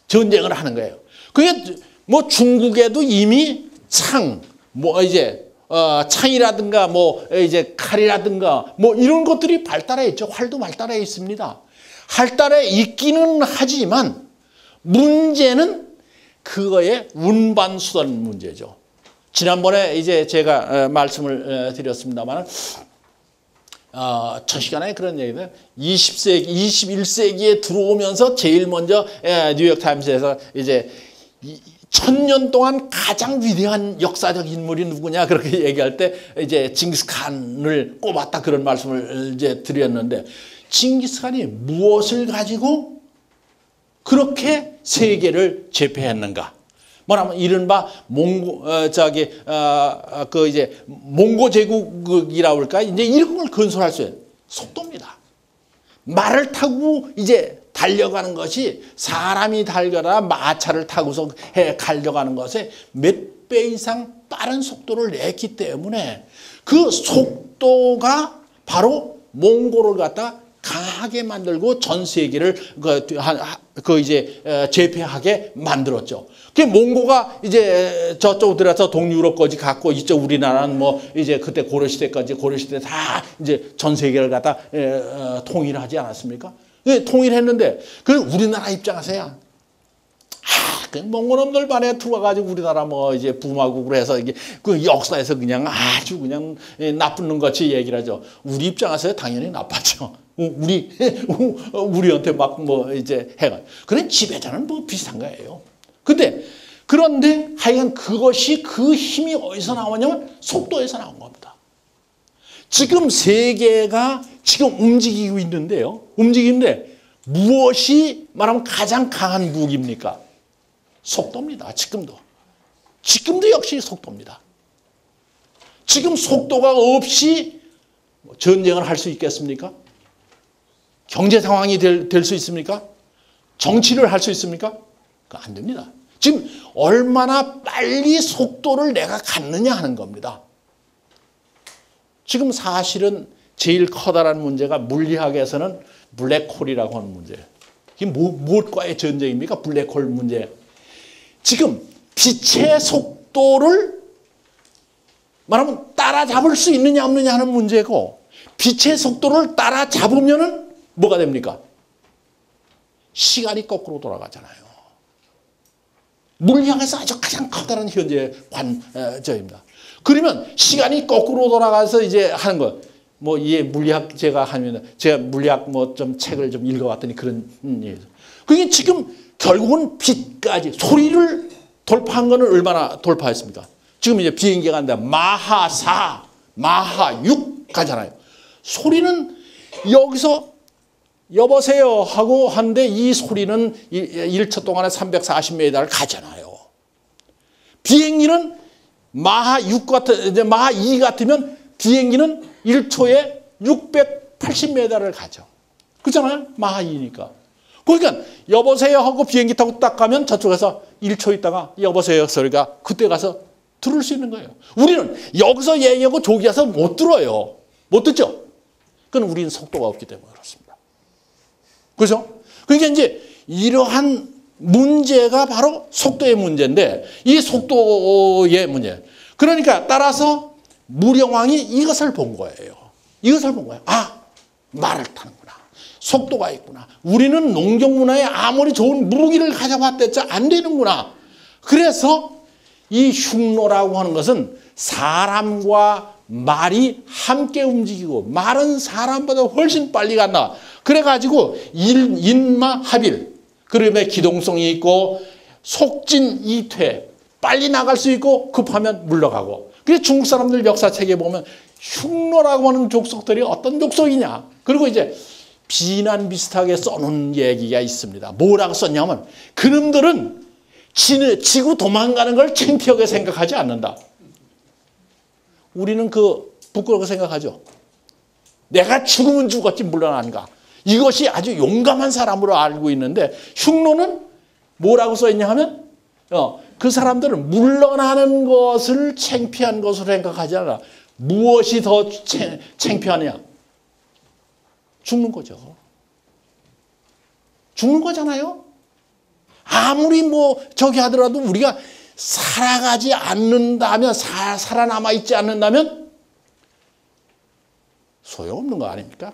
전쟁을 하는 거예요. 그게 뭐 중국에도 이미 창이라든가 이제 칼이라든가 이런 것들이 발달해 있죠. 활도 발달해 있습니다. 발달해 있기는 하지만 문제는 그거의 운반수단 문제죠. 지난번에 이제 제가 말씀을 드렸습니다만 첫 시간에 그런 얘기는 20세기, 21세기에 들어오면서 제일 먼저 뉴욕타임스에서 이제 1000년 동안 가장 위대한 역사적 인물이 누구냐 그렇게 얘기할 때 이제 징기스칸을 꼽았다 그런 말씀을 이제 드렸는데 징기스칸이 무엇을 가지고 그렇게 세계를 제패했는가? 뭐냐면 이른바 몽고 제국이라고 할까? 이제 이런 걸 건설할 수 있어요. 속도입니다. 말을 타고 이제 달려가는 것이 사람이 달려라 마차를 타고서 달려가는 것에 몇 배 이상 빠른 속도를 냈기 때문에 그 속도가 바로 몽고를 갖다 강하게 만들고 전 세계를 이제 제패하게 만들었죠. 그 몽고가 이제 저쪽 들어서 동유럽까지 갔고 이쪽 우리나라는 이제 그때 고려시대까지 다 이제 전 세계를 갖다 통일하지 않았습니까? 통일했는데 그 우리나라 입장에서야 그 몽고놈들 반에 들어와가지고 우리나라 이제 부마국으로 해서 이게 그 역사에서 그냥 아주 그냥 나쁜 놈 같이 얘기를 하죠. 우리 입장에서 당연히 나빴죠. 우리한테 이제 해가. 그런 지배자는 비슷한 거예요. 그런데 하여간 그것이 그 힘이 어디서 나오냐면 속도에서 나온 겁니다. 지금 세계가 지금 움직이고 있는데요. 움직이는데 무엇이 말하면 가장 강한 무기입니까? 속도입니다. 지금도 역시 속도입니다. 지금 속도가 없이 전쟁을 할 수 있겠습니까? 경제 상황이 될 수 있습니까? 정치를 할 수 있습니까? 안 됩니다. 지금 얼마나 빨리 속도를 내가 갖느냐 하는 겁니다. 지금 사실은 제일 커다란 문제가 물리학에서는 블랙홀이라고 하는 문제예요. 이게 무엇과의 전쟁입니까? 블랙홀 문제. 지금 빛의 속도를 말하면 따라잡을 수 있느냐 없느냐 하는 문제고 빛의 속도를 따라잡으면은 뭐가 됩니까? 시간이 거꾸로 돌아가잖아요. 물리학에서 아주 가장 커다란 현재 관점입니다. 그러면 시간이 거꾸로 돌아가서 이제 하는 거. 이 물리학 제가 물리학 좀 책을 좀 읽어봤더니 그런 얘기죠. 그게 지금 결국은 빛까지 소리를 돌파한 거는 얼마나 돌파했습니까? 지금 이제 비행기가 간다. 마하 4, 마하 6 가잖아요. 소리는 여기서 여보세요 하고 하는데 이 소리는 1초 동안에 340m를 가잖아요. 비행기는 마하 6 같은, 마하 2 같으면 비행기는 1초에 680m를 가죠. 그렇잖아요? 마하 2니까. 그러니까 여보세요 하고 비행기 타고 딱 가면 저쪽에서 1초 있다가 여보세요 소리가 그때 가서 들을 수 있는 거예요. 우리는 여기서 얘기하고 저기 가서 못 들어요. 못 듣죠? 그건 우리는 속도가 없기 때문에 그렇습니다. 그렇죠? 그러니까 이제 이러한 문제가 바로 속도의 문제인데 이 속도의 문제. 그러니까 따라서 무령왕이 이것을 본 거예요. 이것을 본 거예요. 아, 말을 타는구나. 속도가 있구나. 우리는 농경문화에 아무리 좋은 무기를 가져봤댔자 안 되는구나. 그래서 이 흉노라고 하는 것은 사람과 말이 함께 움직이고 말은 사람보다 훨씬 빨리 간다. 그래가지고 인마합일. 그러면 기동성이 있고 속진이퇴. 빨리 나갈 수 있고 급하면 물러가고. 그래서 중국 사람들 역사책에 보면 흉노라고 하는 족속들이 어떤 족속이냐. 그리고 이제 비난 비슷하게 써놓은 얘기가 있습니다. 뭐라고 썼냐면 그놈들은 지구 도망가는 걸 창피하게 생각하지 않는다. 우리는 그 부끄럽게 생각하죠. 내가 죽으면 죽었지 물러나는가. 이것이 아주 용감한 사람으로 알고 있는데 흉노는 뭐라고 써있냐 하면 그 사람들은 물러나는 것을 창피한 것으로 생각하지 않아. 무엇이 더 창피하냐. 죽는 거죠. 죽는 거잖아요. 아무리 뭐 저기 하더라도 우리가 살아가지 않는다면 살아남아 있지 않는다면 소용없는 거 아닙니까?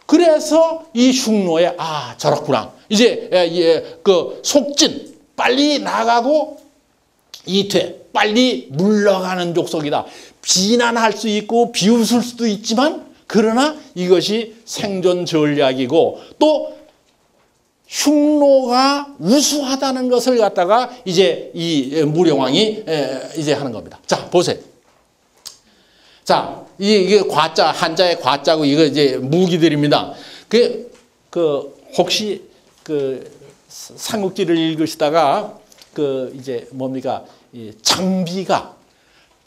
그래서 이 흉노에 아 저렇구나. 이제 그 속진 빨리 나가고 이퇴 빨리 물러가는 족속이다. 비난할 수 있고 비웃을 수도 있지만 그러나 이것이 생존 전략이고 또 흉노가 우수하다는 것을 갖다가 이제 이 무령왕이 이제 하는 겁니다. 자, 보세요. 자, 이게 과자, 한자의 과자고 이거 이제 무기들입니다. 혹시 삼국지를 읽으시다가 이제 뭡니까? 이 장비가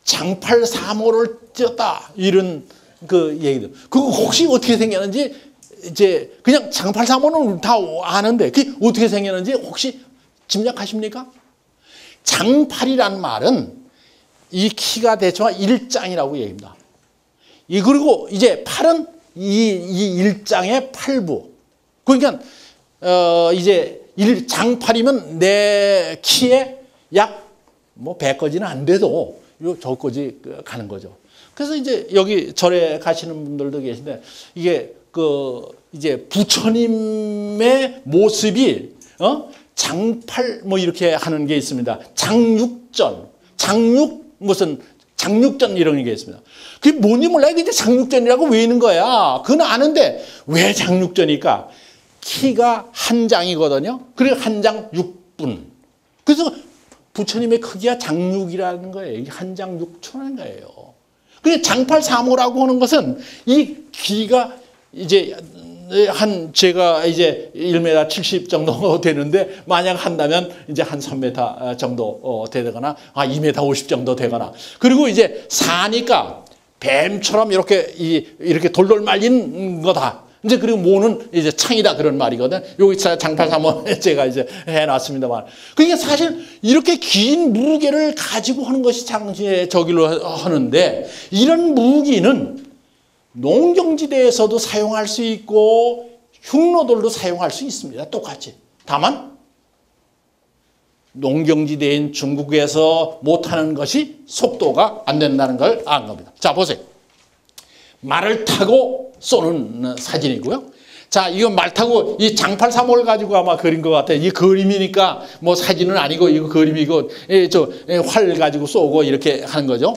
장팔 3호를 띄었다. 이런 얘기들. 그거 혹시 어떻게 생겼는지 이제 그냥 장팔 3호는 다 아는데 그게 어떻게 생겼는지 혹시 짐작하십니까? 장팔이란 말은 이 키가 대충 일장이라고 얘기합니다. 그리고 이제 팔은 이 일장의 팔부. 그러니까 이제 장팔이면 내 키에 약 뭐 100거지는 안 돼도 저거지 가는 거죠. 그래서 이제 여기 절에 가시는 분들도 계신데 이게 이제 부처님의 모습이 장팔 뭐 이렇게 하는 게 있습니다. 장육전, 장육전 이런 게 있습니다. 그게 뭔지 몰라요. 이제 장육전이라고 왜 있는 거야? 그건 아는데 왜 장육전일까? 키가 한 장이거든요. 그리고 한 장 6분. 그래서 부처님의 크기가 장육이라는 거예요. 한 장 6초라는 거예요. 그게 장팔 3호라고 하는 것은 이 길이가 이제 제가 이제 1m 70 정도 되는데 만약 한다면 이제 한 3m 정도 되거나 2m 50 정도 되거나 그리고 이제 사니까 뱀처럼 이렇게 돌돌 말린 거다. 이제 그리고 모는 이제 창이다 그런 말이거든. 여기 장팔 3호 제가 이제 해놨습니다만. 그러니까 사실 이렇게 긴 무게를 가지고 하는 것이 저기로 하는데 이런 무기는 농경지대에서도 사용할 수 있고 흉노들도 사용할 수 있습니다. 똑같이. 다만 농경지대인 중국에서 못하는 것이 속도가 안 된다는 걸 안 겁니다. 자, 보세요. 말을 타고 쏘는 사진이고요. 자, 이거 말 타고 이 장팔 3호를 가지고 아마 그린 것 같아요. 이 그림이니까 뭐 사진은 아니고 이거 그림이고 활 가지고 쏘고 이렇게 하는 거죠.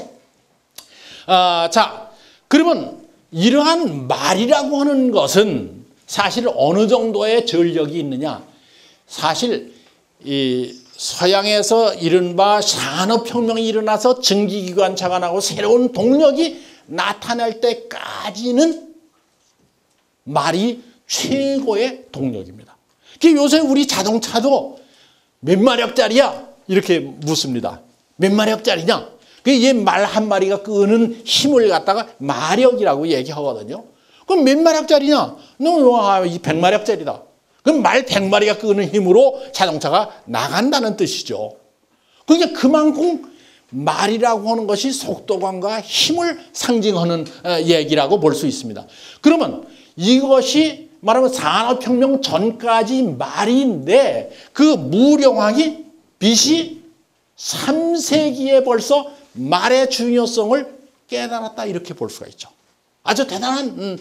자, 그러면 이러한 말이라고 하는 것은 사실 어느 정도의 전력이 있느냐. 사실 이 서양에서 이른바 산업혁명이 일어나서 전기기관차가 나고 새로운 동력이 나타날 때까지는 말이 최고의 동력입니다. 요새 우리 자동차도 몇 마력짜리야? 이렇게 묻습니다. 몇 마력짜리냐? 얘 말 한 마리가 끄는 힘을 갖다가 마력이라고 얘기하거든요. 그럼 몇 마력짜리냐? 너 100마력짜리다. 그럼 말 100마리가 끄는 힘으로 자동차가 나간다는 뜻이죠. 그러니까 그만큼 말이라고 하는 것이 속도감과 힘을 상징하는 얘기라고 볼 수 있습니다. 그러면 이것이 말하면 산업혁명 전까지 말인데 그 무령왕이 BC 3세기에 벌써 말의 중요성을 깨달았다 이렇게 볼 수가 있죠. 아주 대단한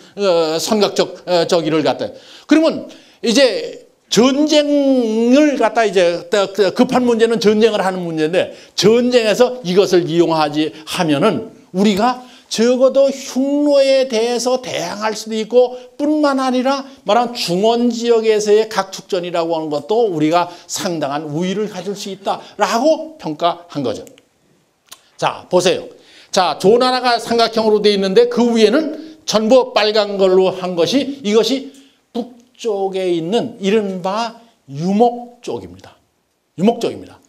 선각적 저기를 갖다. 그러면 이제 전쟁을 갖다 이제 급한 문제는 전쟁을 하는 문제인데 전쟁에서 이것을 이용하지 하면은 우리가 적어도 흉노에 대해서 대항할 수도 있고 뿐만 아니라 말하는 중원 지역에서의 각축전이라고 하는 것도 우리가 상당한 우위를 가질 수 있다라고 평가한 거죠. 자, 보세요. 자, 조나라가 삼각형으로 되어 있는데 그 위에는 전부 빨간 걸로 한 것이 이것이 북쪽에 있는 이른바 유목 쪽입니다. 유목 쪽입니다.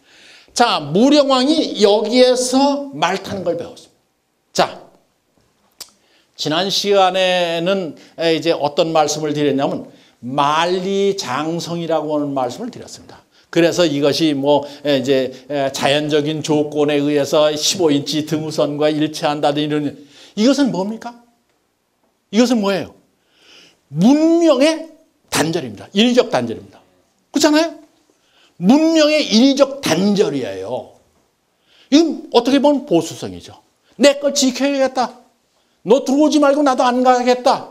자, 무령왕이 여기에서 말 타는 걸 배웠습니다. 자, 지난 시간에는 이제 어떤 말씀을 드렸냐면 만리장성이라고 하는 말씀을 드렸습니다. 그래서 이것이 뭐 이제 자연적인 조건에 의해서 15인치 등우선과 일치한다든 이런 이것은 뭡니까? 이것은 뭐예요? 문명의 단절입니다. 인위적 단절입니다. 그렇잖아요? 문명의 인위적 단절이에요. 이건 어떻게 보면 보수성이죠. 내 걸 지켜야겠다. 너 들어오지 말고 나도 안 가겠다.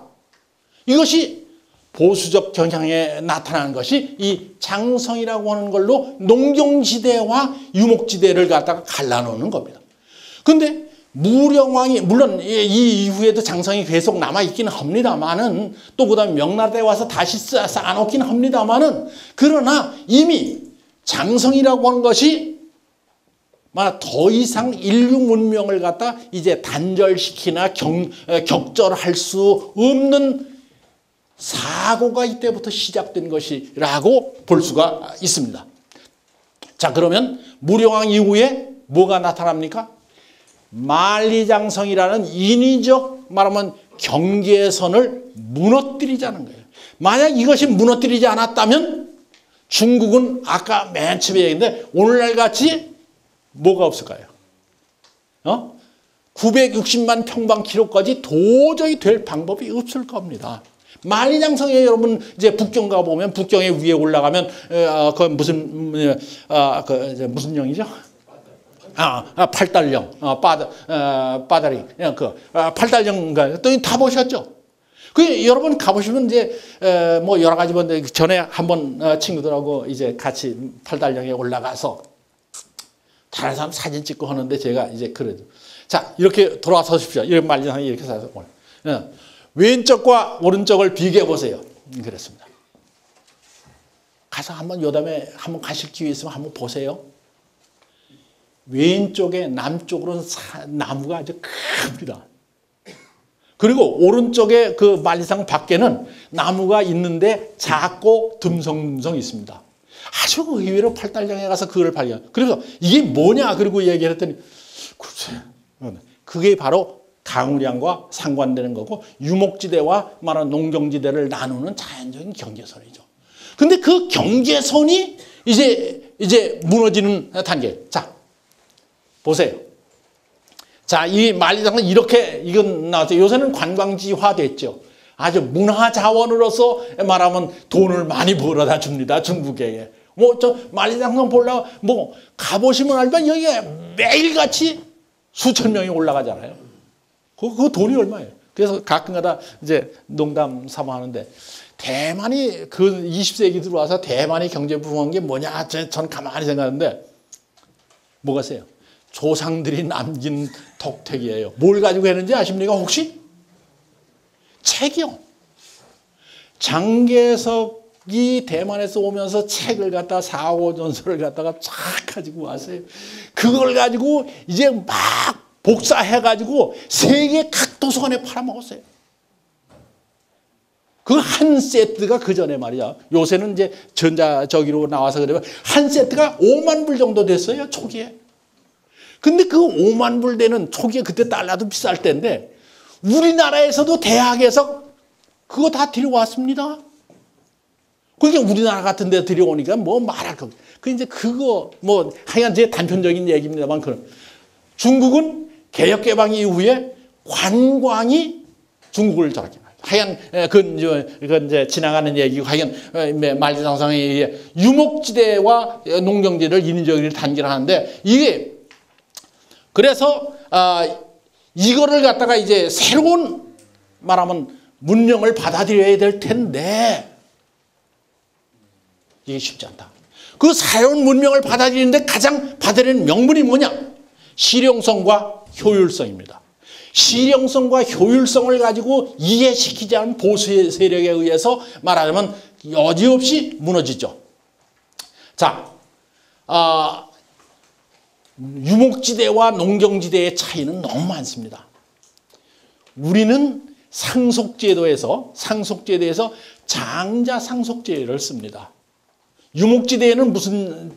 이것이 보수적 경향에 나타나는 것이 이 장성이라고 하는 걸로 농경지대와 유목지대를 갖다가 갈라놓는 겁니다. 그런데 무령왕이 물론 이 이후에도 장성이 계속 남아있기는 합니다만은 또 그다음에 명나라에 와서 다시 쌓아놓기는 합니다만은 그러나 이미 장성이라고 하는 것이 더 이상 인류 문명을 갖다 이제 단절시키나 격절할 수 없는 사고가 이때부터 시작된 것이라고 볼 수가 있습니다. 자, 그러면 무령왕 이후에 뭐가 나타납니까? 만리장성이라는 인위적 말하면 경계선을 무너뜨리자는 거예요. 만약 이것이 무너뜨리지 않았다면 중국은 아까 맨 처음에 얘기했는데 오늘날 같이 뭐가 없을까요? 960만 평방키로까지 도저히 될 방법이 없을 겁니다. 만리장성에 여러분 이제 북경 가 보면 북경에 위에 올라가면 그 무슨 영이죠? 팔달령, 빠다리, 팔달령 또 다 보셨죠? 그 여러분 가보시면 이제 뭐 여러 가지 건데 전에 한번 친구들하고 이제 같이 팔달령에 올라가서 다른 사람 사진 찍고 하는데 제가 이제 그래도 자 이렇게 돌아서십시오. 이런 만리장성이 이렇게 서서 왼쪽과 오른쪽을 비교해 보세요. 그랬습니다. 가서 한번 요담에 한번 가실 기회 있으면 한번 보세요. 왼쪽에 남쪽으로는 나무가 아주 큽니다. 그리고 오른쪽에 그 만리장 밖에는 나무가 있는데 작고 듬성듬성 있습니다. 아주 의외로 팔달령에 가서 그걸 발견. 그래서 이게 뭐냐 그리고 얘기를 했더니 그게 바로 강우량과 상관되는 거고 유목지대와 말하는 농경지대를 나누는 자연적인 경계선이죠. 근데 그 경계선이 이제 무너지는 단계. 자, 보세요. 자, 이 만리장성 이렇게 이건 나왔죠. 요새는 관광지화 됐죠. 아주 문화 자원으로서 말하면 돈을 많이 벌어다 줍니다. 중국에. 뭐 저 만리장성 보려고 뭐 가보시면 알지만 여기에 매일같이 수천 명이 올라가잖아요. 그 돈이 얼마예요? 그래서 가끔가다 이제 농담 삼아 하는데 대만이 그 20세기 들어와서 대만이 경제 부흥한 게 뭐냐? 전 가만히 생각하는데 뭐가세요? 조상들이 남긴 덕택이에요. 뭘 가지고 했는지 아십니까 혹시? 책이요. 장개석이 대만에서 오면서 책을 갖다가 사오전서를 갖다가 쫙 가지고 왔어요. 그걸 가지고 이제 막 복사해가지고 세계 각 도서관에 팔아먹었어요. 그 한 세트가 그 전에 말이야. 요새는 이제 전자저기로 나와서 그러면 한 세트가 5만 불 정도 됐어요, 초기에. 근데 그 5만 불 되는 초기에 그때 달러도 비쌀 때인데 우리나라에서도 대학에서 그거 다 들여왔습니다. 그러니까 우리나라 같은 데 들여오니까 뭐 말할 거. 그 이제 그거 뭐 하여간 제 단편적인 얘기입니다만 그런. 중국은 개혁 개방 이후에 관광이 중국을 저렇게 하여간 그건 이제 지나가는 얘기고 하여간 만주장성의 유목지대와 농경지대를 인위적으로 단결하는데 이게 그래서 이거를 갖다가 이제 새로운 말하면 문명을 받아들여야 될 텐데 이게 쉽지 않다. 그 새로운 문명을 받아들이는데 가장 받아들이는 명분이 뭐냐? 실용성과 효율성입니다. 실용성과 효율성을 가지고 이해시키지 않은 보수 세력에 의해서 말하자면 여지없이 무너지죠. 자, 유목지대와 농경지대의 차이는 너무 많습니다. 우리는 상속제도에서 장자 상속제를 씁니다. 유목지대에는 무슨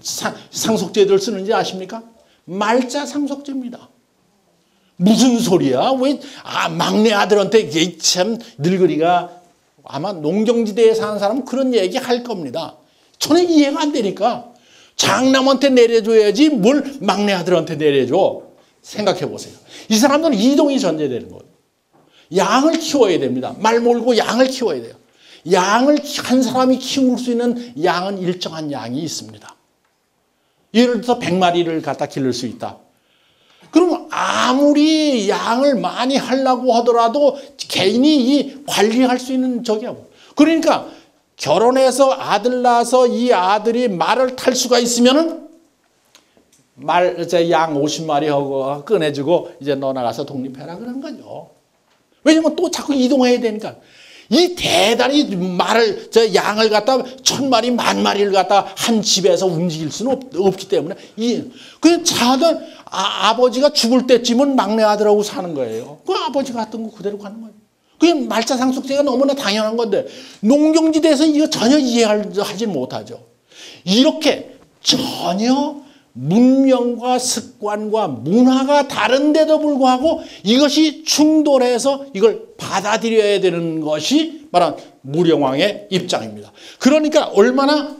상속제도를 쓰는지 아십니까? 말자 상속제입니다. 무슨 소리야? 왜 막내 아들한테 참 늙은이가 아마 농경지대에 사는 사람은 그런 얘기 할 겁니다. 저는 이해가 안 되니까 장남한테 내려줘야지 뭘 막내 아들한테 내려줘. 생각해 보세요. 이 사람들은 이동이 전제되는 거예요. 양을 키워야 됩니다. 말 몰고 양을 키워야 돼요. 양을 한 사람이 키울 수 있는 양은 일정한 양이 있습니다. 예를 들어서 100마리를 갖다 기를 수 있다. 그럼 아무리 양을 많이 하려고 하더라도 개인이 이 관리할 수 있는 적이야. 그러니까 결혼해서 아들 낳아서 이 아들이 말을 탈 수가 있으면은 양 50마리 하고 꺼내주고 이제 너 나가서 독립해라 그런 거죠. 왜냐면 또 자꾸 이동해야 되니까. 이 대단히 양을 갖다 1000마리, 10,000마리를 갖다 한 집에서 움직일 수는 없기 때문에 그냥 자들 아버지가 죽을 때쯤은 막내 아들하고 사는 거예요. 그 아버지가 했던 거 그대로 가는 거예요. 그게 말자 상속제가 너무나 당연한 건데 농경지대에서 이거 전혀 이해하지 못하죠. 이렇게 전혀 문명과 습관과 문화가 다른데도 불구하고 이것이 충돌해서 이걸 받아들여야 되는 것이 바로 무령왕의 입장입니다. 그러니까 얼마나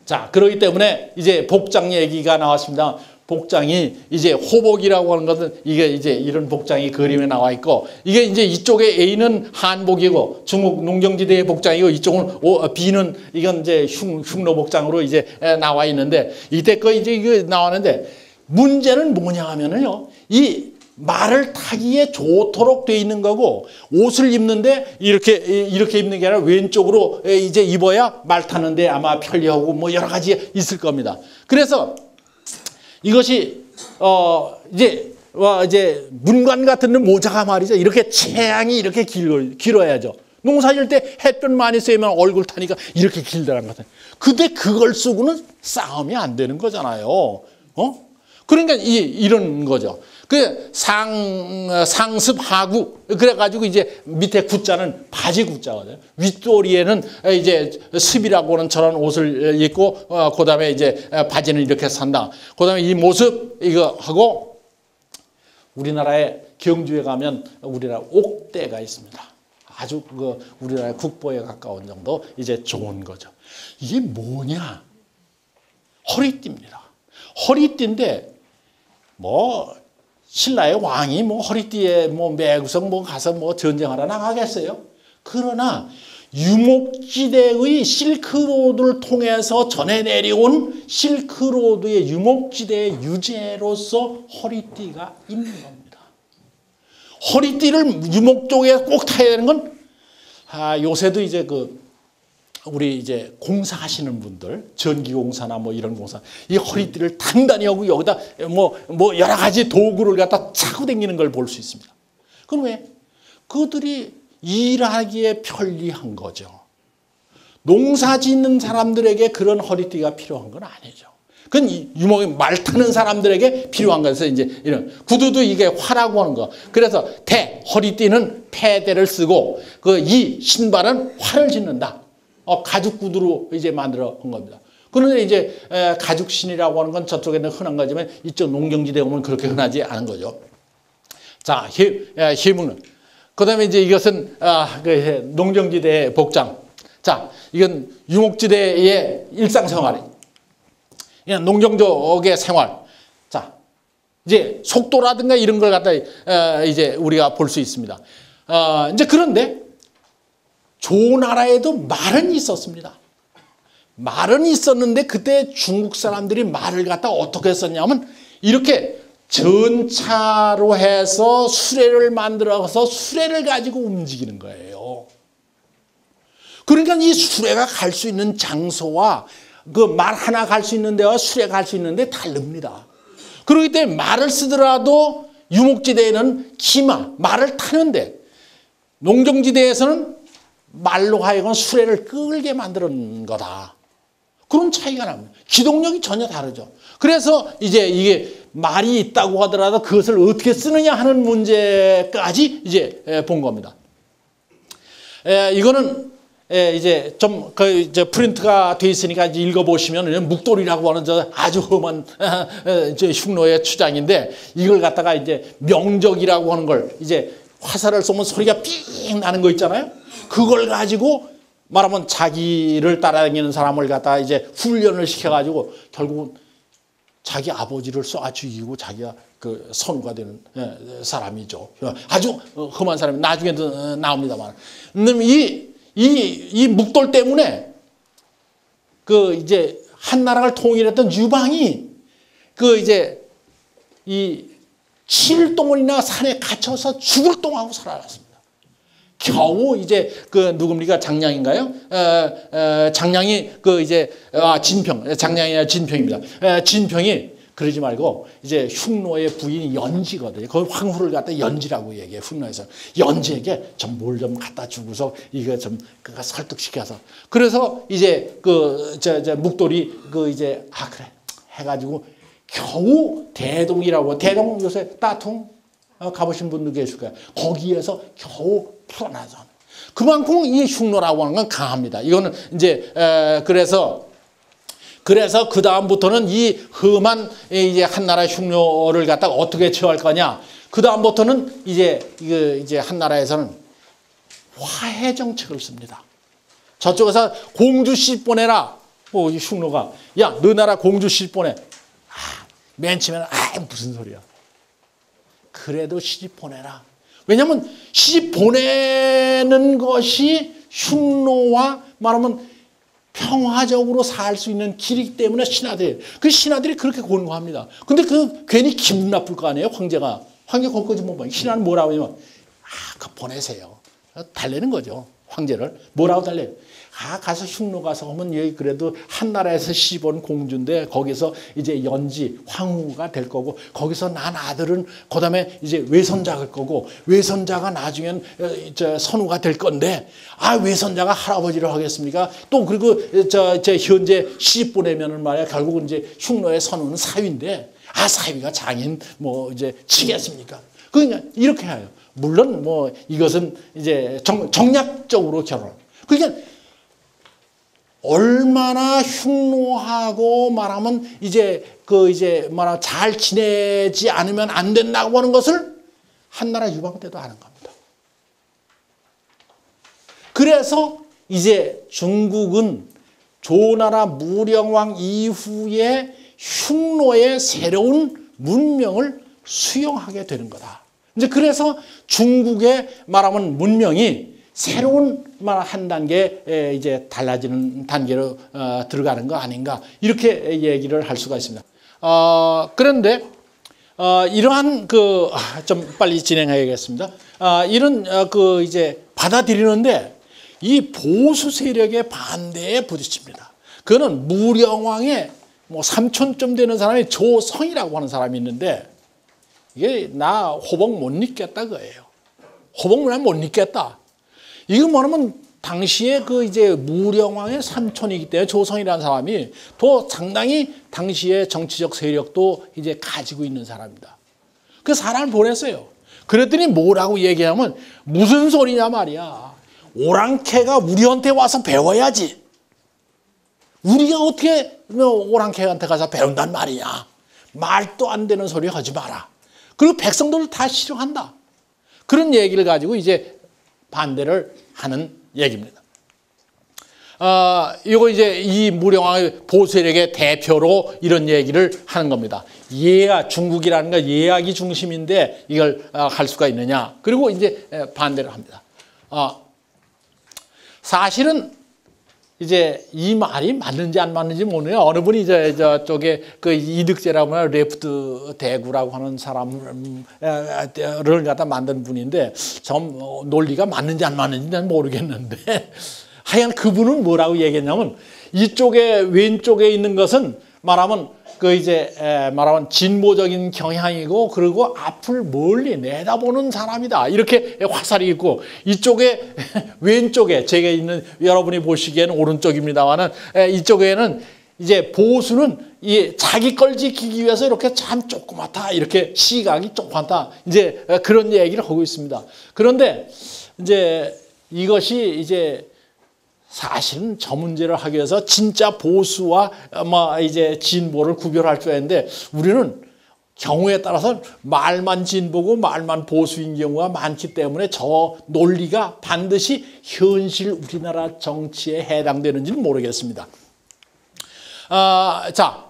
자 그렇기 때문에 이제 복장 얘기가 나왔습니다. 복장이 이제 호복이라고 하는 것은 이게 이제 이런 복장이 그림에 나와 있고 이게 이제 이쪽에 A는 한복이고 중국 농경지대의 복장이고 이쪽은 B는 이건 이제 흉노 복장으로 이제 나와 있는데 이때 거 이제 이거 나왔는데 문제는 뭐냐 하면은요 이 말을 타기에 좋도록 돼 있는 거고 옷을 입는데 이렇게 입는 게 아니라 왼쪽으로 이제 입어야 말 타는데 아마 편리하고 뭐 여러 가지 있을 겁니다. 그래서 이것이 이제 문관 같은 모자가 말이죠. 이렇게 체양이 이렇게 길어야죠. 농사질 때 햇볕 많이 쐬면 얼굴 타니까 이렇게 길다는 거죠. 근데 그걸 쓰고는 싸움이 안 되는 거잖아요. 그러니까 이런 거죠. 그 상습 하구 그래가지고 이제 밑에 구자는 바지 구자거든요. 윗도리에는 이제 습이라고 하는 저런 옷을 입고 그다음에 이제 바지는 이렇게 산다. 그다음에 이 모습 이거 하고 우리나라의 경주에 가면 우리나라 옥대가 있습니다. 아주 그 우리나라 국보에 가까운 정도 이제 좋은 거죠. 이게 뭐냐? 허리띠입니다. 허리띠인데 뭐 신라의 왕이 뭐 허리띠에 뭐 매구석 뭐 가서 뭐 전쟁하러 나가겠어요? 그러나 유목지대의 실크로드를 통해서 전해 내려온 실크로드의 유목지대의 유재로서 허리띠가 있는 겁니다. 허리띠를 유목 쪽에 꼭 타야 되는 건 요새도 이제 우리 이제 공사하시는 분들, 전기공사나 뭐 이런 공사, 이 허리띠를 단단히 하고 여기다 뭐 여러 가지 도구를 갖다 차고 다니는 걸 볼 수 있습니다. 그럼 왜? 그들이 일하기에 편리한 거죠. 농사 짓는 사람들에게 그런 허리띠가 필요한 건 아니죠. 그건 유목이 말 타는 사람들에게 필요한 거에서 이제 이런 구두도 이게 화라고 하는 거. 그래서 대 허리띠는 패대를 쓰고 그 이 신발은 활을 짓는다. 가죽 구두로 이제 만들어 온 겁니다. 그런데 이제 가죽신이라고 하는 건 저쪽에는 흔한 거지만 이쪽 농경지대에 오면 그렇게 흔하지 않은 거죠. 자, 희무는 그다음에 이제 이것은 그 농경지대의 복장. 자, 이건 유목지대의 일상생활이. 농경족의 생활. 자, 이제 속도라든가 이런 걸 갖다 이제 우리가 볼 수 있습니다. 이제 그런데 조나라에도 말은 있었습니다. 말은 있었는데 그때 중국 사람들이 말을 갖다 어떻게 썼냐면 이렇게 전차로 해서 수레를 만들어서 수레를 가지고 움직이는 거예요. 그러니까 이 수레가 갈 수 있는 장소와 그 말 하나 갈 수 있는 데와 수레가 갈 수 있는 데 다릅니다. 그렇기 때문에 말을 쓰더라도 유목지대에는 기마, 말을 타는데 농경지대에서는 말로 하여금 수레를 끌게 만드는 거다. 그런 차이가 납니다. 기동력이 전혀 다르죠. 그래서 이제 이게 말이 있다고 하더라도 그것을 어떻게 쓰느냐 하는 문제까지 이제 본 겁니다. 이거는 이제 좀 이제 프린트가 돼 있으니까 이제 읽어보시면 묵돌이라고 하는 저 아주 험한 이제 흉노의 추장인데 이걸 갖다가 이제 명적이라고 하는 걸 이제 화살을 쏘면 소리가 삥 나는 거 있잖아요. 그걸 가지고 말하면 자기를 따라다니는 사람을 갖다가 이제 훈련을 시켜가지고 결국은 자기 아버지를 쏴 죽이고 자기가 그 선우가 되는 사람이죠. 아주 험한 사람이 나중에도 나옵니다만. 이 묵돌 때문에 그 이제 한 나라를 통일했던 유방이 그 이제 이 7일 동안이나 산에 갇혀서 죽을 동하고 살아났습니다. 겨우 이제 그 누굽니까 장량인가요? 장량이 그 이제 진평, 장량이 진평입니다. 진평이 그러지 말고 이제 흉노의 부인이 연지거든요. 그 황후를 갖다 연지라고 얘기해요. 흉노에서 연지에게 좀 뭘 좀 갖다 주고서 이거 좀 그가 설득시켜서 그래서 이제 그 저 묵돌이 그 이제 그래 해가지고 겨우 대동이라고 대동 요새 따퉁 가보신 분도 계실 거예요. 거기에서 겨우 풀어나서 그만큼 이 흉노라고 하는 건 강합니다. 이거는 이제 그래서 그 다음부터는 이 험한 이제 한나라 흉노를 갖다가 어떻게 처할 거냐. 그 다음부터는 이제 한나라에서는 화해 정책을 씁니다. 저쪽에서 공주 시집 보내라. 이 흉노가 야, 너 나라 공주 시집 보내. 맨 처음에는 무슨 소리야. 그래도 시집 보내라. 왜냐하면 시집 보내는 것이 흉노와 말하면 평화적으로 살 수 있는 길이기 때문에 신하들이 그렇게 권고합니다. 근데 그 괜히 기분 나쁠 거 아니에요, 황제가. 황제 거기까지 못 봐. 신하는 뭐라고 하냐면 그 보내세요. 달래는 거죠. 황제를. 뭐라고 달래요? 가서 흉노 가서 하면 여기 그래도 한나라에서 시집 온 공주인데 거기서 이제 연지 황후가 될 거고 거기서 난 아들은 그다음에 이제 외손자가 될 거고 외손자가 나중엔 선우가 될 건데 외손자가 할아버지를 하겠습니까? 또 그리고 저 현재 시집 보내면은 말이야 결국은 이제 흉노의 선우는 사위인데 사위가 장인 뭐 이제 치겠습니까? 그러니까 이렇게 해요. 물론 뭐 이것은 이제 정략적으로 결혼. 그러니까 얼마나 흉노하고 말하면 이제 말하면 잘 지내지 않으면 안 된다고 하는 것을 한나라 유방 때도 아는 겁니다. 그래서 이제 중국은 조나라 무령왕 이후에 흉노의 새로운 문명을 수용하게 되는 거다. 이제 그래서 중국의 말하면 문명이 새로운 한 단계 이제 달라지는 단계로 들어가는 거 아닌가 이렇게 얘기를 할 수가 있습니다. 그런데 이러한 좀 빨리 진행해야겠습니다. 이런 이제 받아들이는데 이 보수 세력의 반대에 부딪힙니다. 그거는 무령왕의 뭐 삼촌쯤 되는 사람이 조성이라고 하는 사람이 있는데 이게 나 호복 못 입겠다 그예요. 호복 문화 못 입겠다. 이거 뭐냐면 당시에 그 이제 무령왕의 삼촌이기 때문에 조성이라는 사람이 또 상당히 당시의 정치적 세력도 이제 가지고 있는 사람입니다. 그 사람을 보냈어요. 그랬더니 뭐라고 얘기하면 무슨 소리냐 말이야. 오랑캐가 우리한테 와서 배워야지. 우리가 어떻게 오랑캐한테 가서 배운단 말이냐. 말도 안 되는 소리 하지 마라. 그리고 백성들을 다 싫어한다. 그런 얘기를 가지고 이제 반대를 하는 얘기입니다. 이거 이제 이 무령왕의 보수세력의 대표로 이런 얘기를 하는 겁니다. 예약, 중국이라는 건 예약이 중심인데 이걸 할 수가 있느냐. 그리고 이제 반대를 합니다. 사실은 이제 이 말이 맞는지 안 맞는지 모르네요. 어느 분이 이제 저쪽에 그 이득재라고 하는 레프트 대구라고 하는 사람을 갖다 만든 분인데 좀 논리가 맞는지 안 맞는지는 모르겠는데 하여간 그분은 뭐라고 얘기했냐면 이쪽에 왼쪽에 있는 것은 말하면 그 이제 말하면 진보적인 경향이고 그리고 앞을 멀리 내다보는 사람이다. 이렇게 화살이 있고 이쪽에 왼쪽에 제가 있는 여러분이 보시기에는 오른쪽입니다만은 이쪽에는 이제 보수는 이 자기 걸 지키기 위해서 이렇게 참 조그맣다. 이렇게 시각이 조그맣다. 이제 그런 얘기를 하고 있습니다. 그런데 이제 이것이 이제 사실은 저 문제를 하기 위해서 진짜 보수와 이제 진보를 구별할 줄 아는데 우리는 경우에 따라서 말만 진보고 말만 보수인 경우가 많기 때문에 저 논리가 반드시 현실 우리나라 정치에 해당되는지는 모르겠습니다. 자,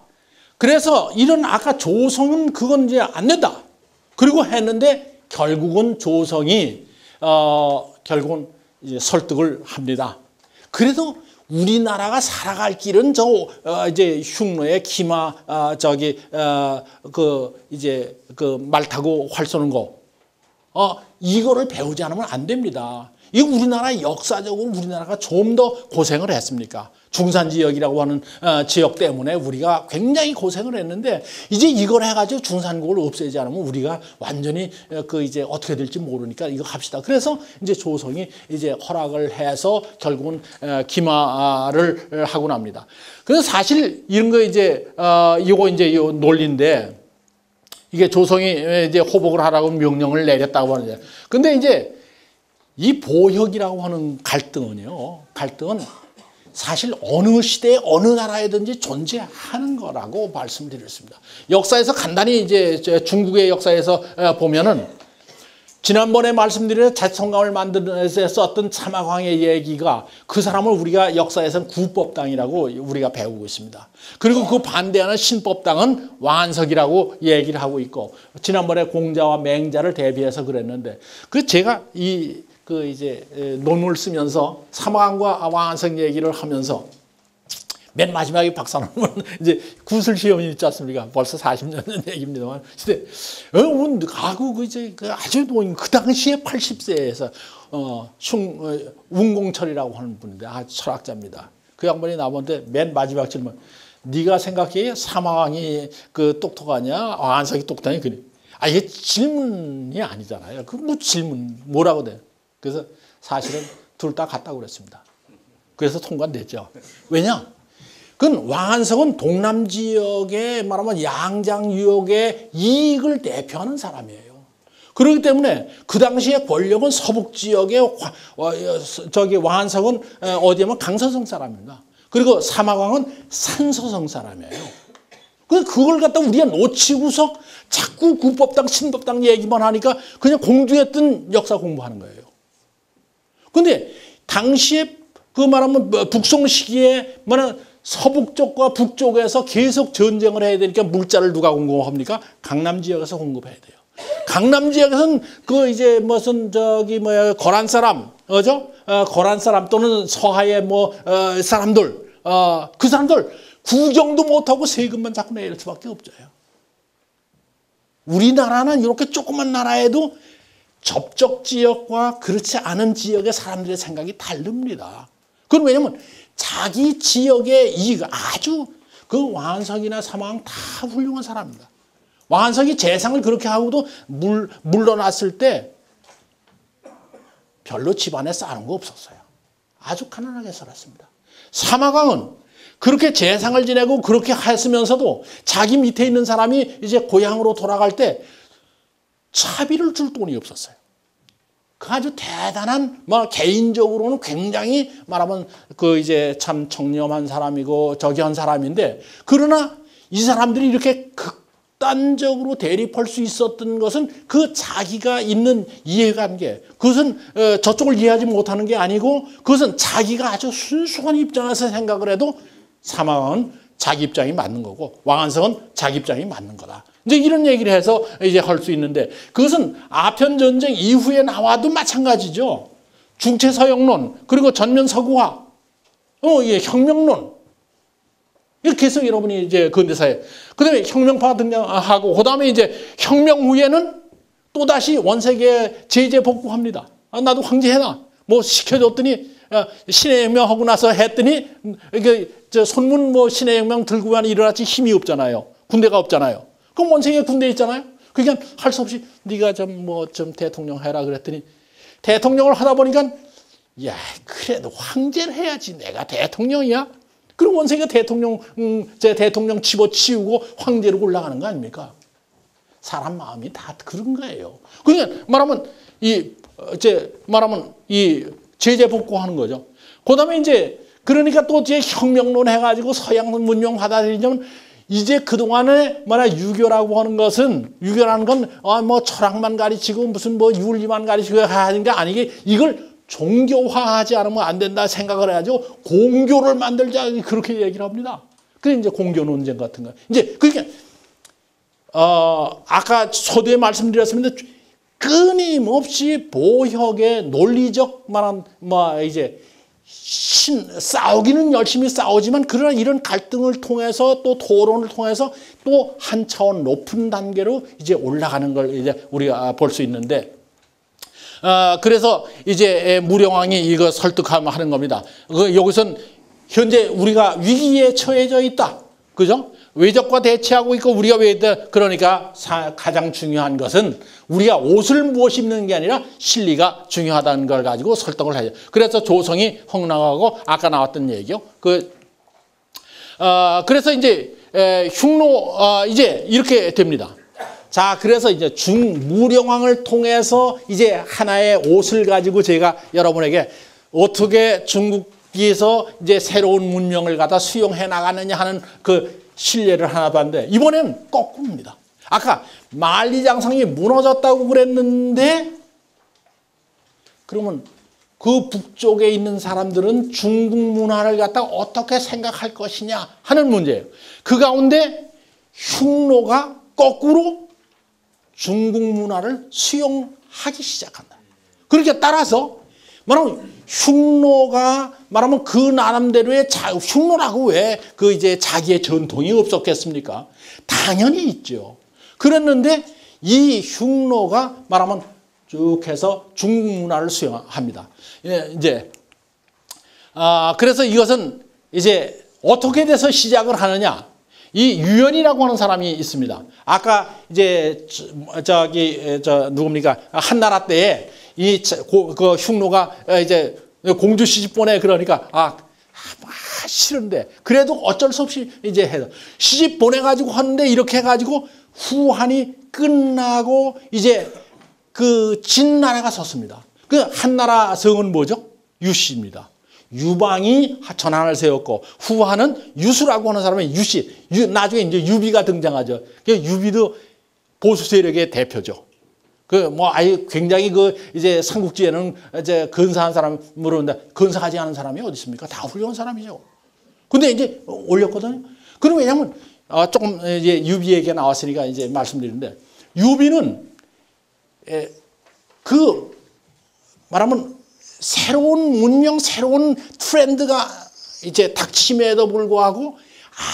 그래서 이런 아까 조성은 그건 이제 안 된다. 그리고 했는데 결국은 조성이 결국은 이제 설득을 합니다. 그래도 우리나라가 살아갈 길은 이제 흉노의 기마 이제 그 말 타고 활 쏘는 거 이거를 배우지 않으면 안 됩니다. 이 우리나라 역사적으로 우리나라가 좀 더 고생을 했습니까? 중산 지역이라고 하는 지역 때문에 우리가 굉장히 고생을 했는데 이제 이걸 해가지고 중산국을 없애지 않으면 우리가 완전히 그 이제 어떻게 될지 모르니까 이거 합시다. 그래서 이제 조성이 이제 허락을 해서 결국은 기마를 하고 납니다. 그래서 사실 이런 거 이제 이거 이제 요 논리인데 이게 조성이 이제 호복을 하라고 명령을 내렸다고 하는데 근데 이제 이 보혁이라고 하는 갈등은요. 갈등은 사실 어느 시대에 어느 나라에든지 존재하는 거라고 말씀드렸습니다. 역사에서 간단히 이제 중국의 역사에서 보면은 지난번에 말씀드린 자치성감을 만드는 썼던 사마광의 얘기가 그 사람을 우리가 역사에서는 구법당이라고 우리가 배우고 있습니다. 그리고 그 반대하는 신법당은 왕한석이라고 얘기를 하고 있고 지난번에 공자와 맹자를 대비해서 그랬는데 그 제가 그 이제 논문을 쓰면서 사마광과 왕한석 얘기를 하면서 맨 마지막에 박사논문 이제 구술 시험이 있지 않습니까? 벌써 40년 전 얘기입니다만. 근데 아주 그 당시에 80세에서 운공철이라고 하는 분인데 철학자입니다. 그 양반이 나보는데 맨 마지막 질문. 네가 생각해 사마광이 그 똑똑하냐? 왕한석이 똑똑하냐? 그래. 이게 질문이 아니잖아요. 그 뭐 질문 뭐라고 돼? 그래서 사실은 둘 다 같다고 그랬습니다. 그래서 통과됐죠. 왜냐? 그건 왕한석은 동남 지역에 말하면 양장 유역의 이익을 대표하는 사람이에요. 그렇기 때문에 그 당시에 권력은 서북 지역의 왕한석은 어디에면 강서성 사람입니다. 그리고 사마광은 산서성 사람이에요. 그걸 갖다 우리가 놓치고서 자꾸 구법당, 신법당 얘기만 하니까 그냥 공중했던 역사 공부하는 거예요. 근데 당시에 그 말하면 북송 시기에 말하면 서북 쪽과 북쪽에서 계속 전쟁을 해야 되니까 물자를 누가 공급합니까? 강남 지역에서 공급해야 돼요. 강남 지역에서는 그 이제 무슨 거란 사람, 그죠? 거란 사람 또는 서하의 사람들, 그 사람들 구경도 못하고 세금만 자꾸 내릴 수밖에 없어요. 우리나라는 이렇게 조그만 나라에도 접촉 지역과 그렇지 않은 지역의 사람들의 생각이 다릅니다. 그건 왜냐면 자기 지역의 이익 아주 그 왕한석이나 사마광 다 훌륭한 사람입니다. 왕한석이 재상을 그렇게 하고도 물러났을 때 별로 집안에 싸는 거 없었어요. 아주 가난하게 살았습니다. 사마강은 그렇게 재상을 지내고 그렇게 했으면서도 자기 밑에 있는 사람이 이제 고향으로 돌아갈 때 차비를 줄 돈이 없었어요. 그 아주 대단한, 개인적으로는 굉장히 말하면 그 이제 참 청렴한 사람이고 저기한 사람인데, 그러나 이 사람들이 이렇게 극단적으로 대립할 수 있었던 것은 그 자기가 있는 이해관계, 그것은 저쪽을 이해하지 못하는 게 아니고 그것은 자기가 아주 순수한 입장에서 생각을 해도 사마왕은 자기 입장이 맞는 거고 왕한성은 자기 입장이 맞는 거다. 이제 이런 얘기를 해서 이제 할 수 있는데, 그것은 아편 전쟁 이후에 나와도 마찬가지죠. 중체 서역론, 그리고 전면 서구화, 혁명론. 이렇게 해서 여러분이 이제 근대사에, 그 다음에 혁명파가 등장하고, 그 다음에 이제 혁명 후에는 또다시 원세계에 제재 복구합니다. 나도 황제해놔. 뭐 시켜줬더니, 신의 혁명하고 나서 했더니, 손문 신의 혁명 들고만 일어났지 힘이 없잖아요. 군대가 없잖아요. 그럼 원세계 군대 있잖아요. 그러니까 할 수 없이 네가 좀 대통령 해라 그랬더니, 대통령을 하다 보니까, 야, 그래도 황제를 해야지. 내가 대통령이야? 그럼 원세계가 대통령 집어치우고 황제로 올라가는 거 아닙니까? 사람 마음이 다 그런 거예요. 그러니까 말하면 이 제재 복구하는 거죠. 그 다음에 이제 그러니까 또 이제 혁명론 해가지고 서양 문명 받아들이냐면, 이제 그동안에 유교라고 하는 것은, 유교라는 건 철학만 가르치고 무슨 윤리만 가르치고 하는 게 아니게, 이걸 종교화하지 않으면 안 된다 생각을 해가지고 공교를 만들자, 그렇게 얘기를 합니다. 그게 이제 공교 논쟁 같은 거. 이제 그러니까 아까 서두에 말씀드렸습니다. 끊임없이 보혁의 논리적 이제 싸우기는 열심히 싸우지만, 그러나 이런 갈등을 통해서 또 토론을 통해서 또 한 차원 높은 단계로 이제 올라가는 걸 이제 우리가 볼 수 있는데, 그래서 이제 무령왕이 이거 설득하는 겁니다. 여기선 현재 우리가 위기에 처해져 있다. 그죠? 외적과 대치하고 있고 우리가 그러니까 가장 중요한 것은 우리가 옷을 무엇 입는 게 아니라 실리가 중요하다는 걸 가지고 설득을 하죠. 그래서 조성이 흥랑하고 아까 나왔던 얘기요. 그래서 이제 흉노 이제 이렇게 됩니다. 자, 그래서 이제 무령왕을 통해서 이제 하나의 옷을 가지고 제가 여러분에게 어떻게 중국에서 이제 새로운 문명을 갖다 수용해 나가느냐 하는 그 신뢰를 하나 봤는데, 이번에는 거꾸로입니다. 아까 만리장성이 무너졌다고 그랬는데, 그러면 그 북쪽에 있는 사람들은 중국 문화를 갖다가 어떻게 생각할 것이냐 하는 문제예요. 그 가운데 흉노가 거꾸로 중국 문화를 수용하기 시작한다. 그렇게 따라서 말하면 흉노가 말하면 그 나름대로의 흉노라고 왜 그 이제 자기의 전통이 없었겠습니까? 당연히 있죠. 그랬는데 이 흉노가 말하면 쭉 해서 중국 문화를 수용합니다. 이제 그래서 이것은 이제 어떻게 돼서 시작을 하느냐? 이 유연이라고 하는 사람이 있습니다. 아까 이제 누굽니까? 한나라 때에 그 흉노가 이제 공주 시집 보내, 그러니까 싫은데 그래도 어쩔 수 없이 이제 해서 시집 보내가지고 하는데, 이렇게 해가지고 후한이 끝나고 이제 그 진나라가 섰습니다. 그 한나라 성은 뭐죠? 유씨입니다. 유방이 전한을 세웠고, 후한은 유수라고 하는 사람의 유씨, 나중에 이제 유비가 등장하죠. 유비도 보수 세력의 대표죠. 아예 굉장히 이제 삼국지에는 이제 근사한 사람으로 근사하지 않은 사람이 어디 있습니까? 다 훌륭한 사람이죠. 근데 이제 올렸거든요. 그럼 왜냐면 조금 이제 유비 얘기가 나왔으니까 이제 말씀드리는데, 유비는 말하면 새로운 문명, 새로운 트렌드가 이제 닥침에도 불구하고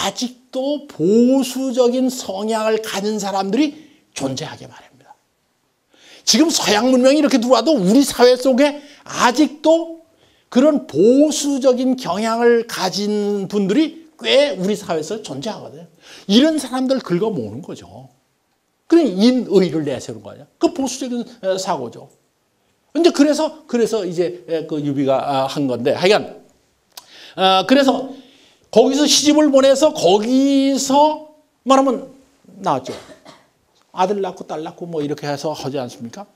아직도 보수적인 성향을 가진 사람들이 존재하게 마련입니다. 지금 서양 문명이 이렇게 들어와도 우리 사회 속에 아직도 그런 보수적인 경향을 가진 분들이 꽤 우리 사회에서 존재하거든요. 이런 사람들 긁어 모으는 거죠. 그래 인의를 내세우는 거 아니야. 그 보수적인 사고죠. 근데 그래서 이제 그 유비가 한 건데, 하여간 그래서 거기서 시집을 보내서 거기서 말하면 나왔죠. 아들 낳고 딸 낳고 뭐 이렇게 해서 하지 않습니까?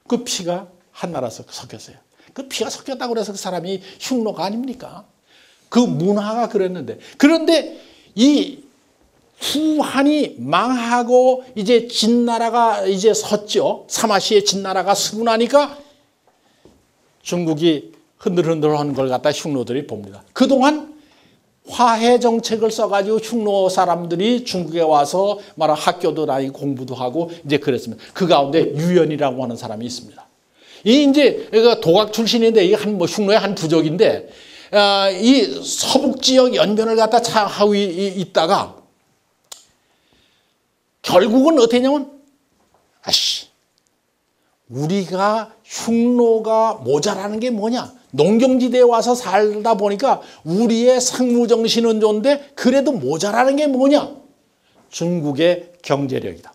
그 피가 한나라 섞였어요. 그 피가 섞였다고 그래서 그 사람이 흉노가 아닙니까? 그 문화가 그랬는데, 그런데 이 후한이 망하고 이제 진나라가 이제 섰죠. 사마시의 진나라가 서고 나니까 중국이 흔들흔들한 걸 갖다 흉노들이 봅니다. 그동안 화해 정책을 써가지고 흉노 사람들이 중국에 와서 말한 학교도 다니고 공부도 하고 이제 그랬습니다. 그 가운데 유연이라고 하는 사람이 있습니다. 이 이제 도각 출신인데 이 한 뭐 흉노의 한 부족인데 이 서북 지역 연변을 갖다 하고 있다가 결국은 어떻게 했냐면 우리가 흉노가 모자라는 게 뭐냐? 농경지대에 와서 살다 보니까 우리의 상무정신은 좋은데 그래도 모자라는 게 뭐냐? 중국의 경제력이다.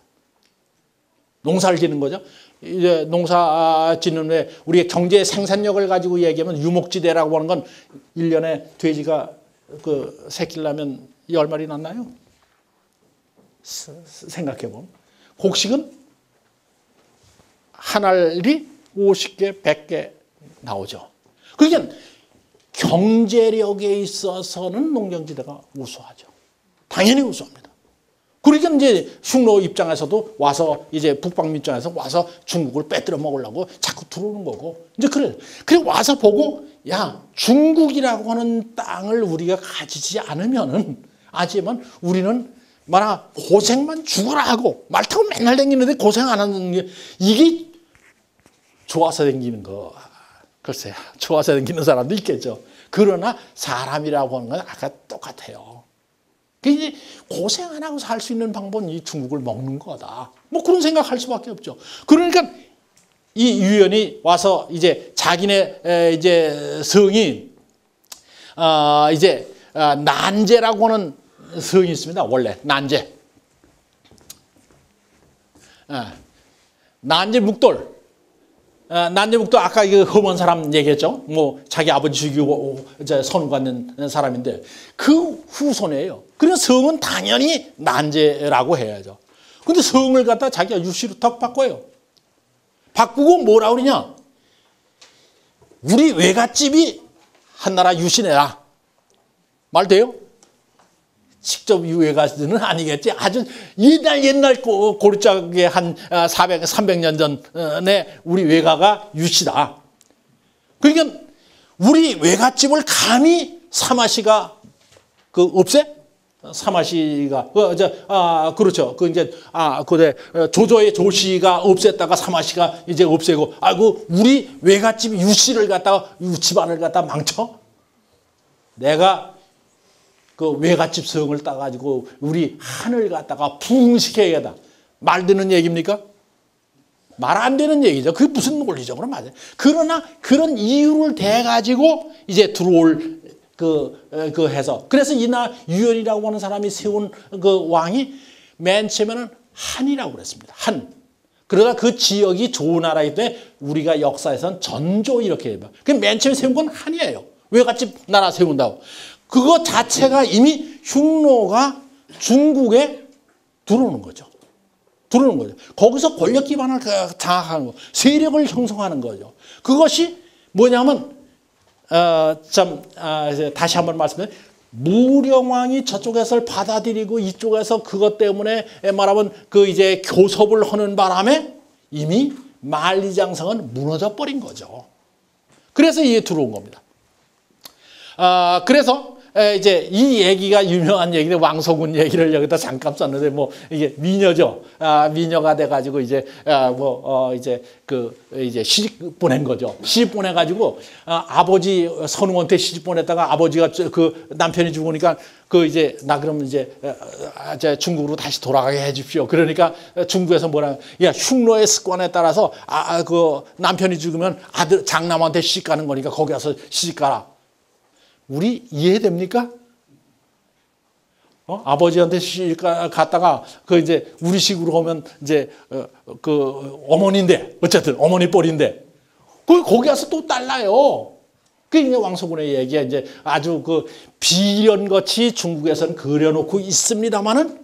농사를 짓는 거죠. 이제 농사 짓는 왜 우리의 경제 생산력을 가지고 얘기하면 유목지대라고 하는 건 1년에 돼지가 그 새끼를 낳으면 10마리 낳나요? 생각해보면. 곡식은 한 알이 50개, 100개 나오죠. 그러니까 경제력에 있어서는 농경지대가 우수하죠. 당연히 우수합니다. 그러니까 이제 흉노 입장에서도 와서 이제 북방 입장에서 와서 중국을 빼들어 먹으려고 자꾸 들어오는 거고 이제 그래 와서 보고 야 중국이라고 하는 땅을 우리가 가지지 않으면은 아지만 우리는 말아 고생만 죽어라 하고 말 타고 맨날 다니는데 고생 안 하는 게 이게 좋아서 다니는 거. 글쎄요. 좋아서 다니는 사람도 있겠죠. 그러나 사람이라고 하는 건 아까 똑같아요. 이제 고생 안 하고 살 수 있는 방법은 이 중국을 먹는 거다. 뭐 그런 생각할 수밖에 없죠. 그러니까 이 유연이 와서 이제 자기네 이제 성이 이제 난제라고 하는 성이 있습니다. 원래 난제. 난제 묵돌. 난제묵도 아까 그 험한 사람 얘기했죠. 뭐 자기 아버지 죽이고 선우 갖는 사람인데 그 후손이에요. 그래서 성은 당연히 난제라고 해야죠. 근데 성을 갖다 자기가 유씨로 턱 바꿔요. 바꾸고 뭐라 그러냐? 우리 외갓집이 한나라 유씨네라. 말 돼요? 직접 유해가지는 아니겠지. 아주 옛날 고르짝에 한 300년 전에 우리 외가가 유씨다. 그러니까 우리 외갓집을 감히 사마시가 그 없애? 사마시가 그렇죠. 그 이제 그래 조조의 조씨가 없앴다가 사마시가 이제 없애고 그 우리 외갓집 유씨를 갖다가 집안을 갖다 망쳐? 내가 그 외갓집 성을 따가지고 우리 한을 갖다가 부흥시켜야겠다. 말 되는 얘기입니까? 말 안 되는 얘기죠. 그게 무슨 논리적으로 맞아요. 그러나 그런 이유를 대가지고 이제 들어올 그 해서. 그래서 이날 유연이라고 하는 사람이 세운 그 왕이 맨 처음에는 한이라고 그랬습니다. 한. 그러다 그 지역이 좋은 나라이기 때문에 우리가 역사에서는 전조 이렇게 해요. 맨 처음에 세운 건 한이에요. 외갓집 나라 세운다고. 그거 자체가 이미 흉노가 중국에 들어오는 거죠. 거기서 권력 기반을 장악하는 거, 세력을 형성하는 거죠. 그것이 뭐냐면 다시 한번 말씀드리면 무령왕이 저쪽에서 받아들이고 이쪽에서 그것 때문에 말하면 그 이제 교섭을 하는 바람에 이미 만리장성은 무너져 버린 거죠. 그래서 이게 들어온 겁니다. 그래서 이제 이 얘기가 유명한 얘기인데 왕소군 얘기를 여기다 잠깐 썼는데 뭐 이게 미녀죠. 미녀가 돼가지고 이제 이제 시집 보낸 거죠. 시집 보내가지고 아버지 선웅한테 시집 보냈다가 아버지가 그 남편이 죽으니까 그 이제 나 그럼 이제 중국으로 다시 돌아가게 해주십시오. 그러니까 중국에서 뭐라 야 흉노의 습관에 따라서 그 남편이 죽으면 아들 장남한테 시집 가는 거니까 거기 가서 시집 가라. 우리 이해됩니까? 아버지한테 갔다가 그 이제 우리식으로 하면 이제 그 어머니인데 어쨌든 어머니 뻘인데 거기 가서 또 달라요. 그게 이제 왕소군의 얘기가 이제 아주 그 비련같이 중국에서는 그려놓고 있습니다만은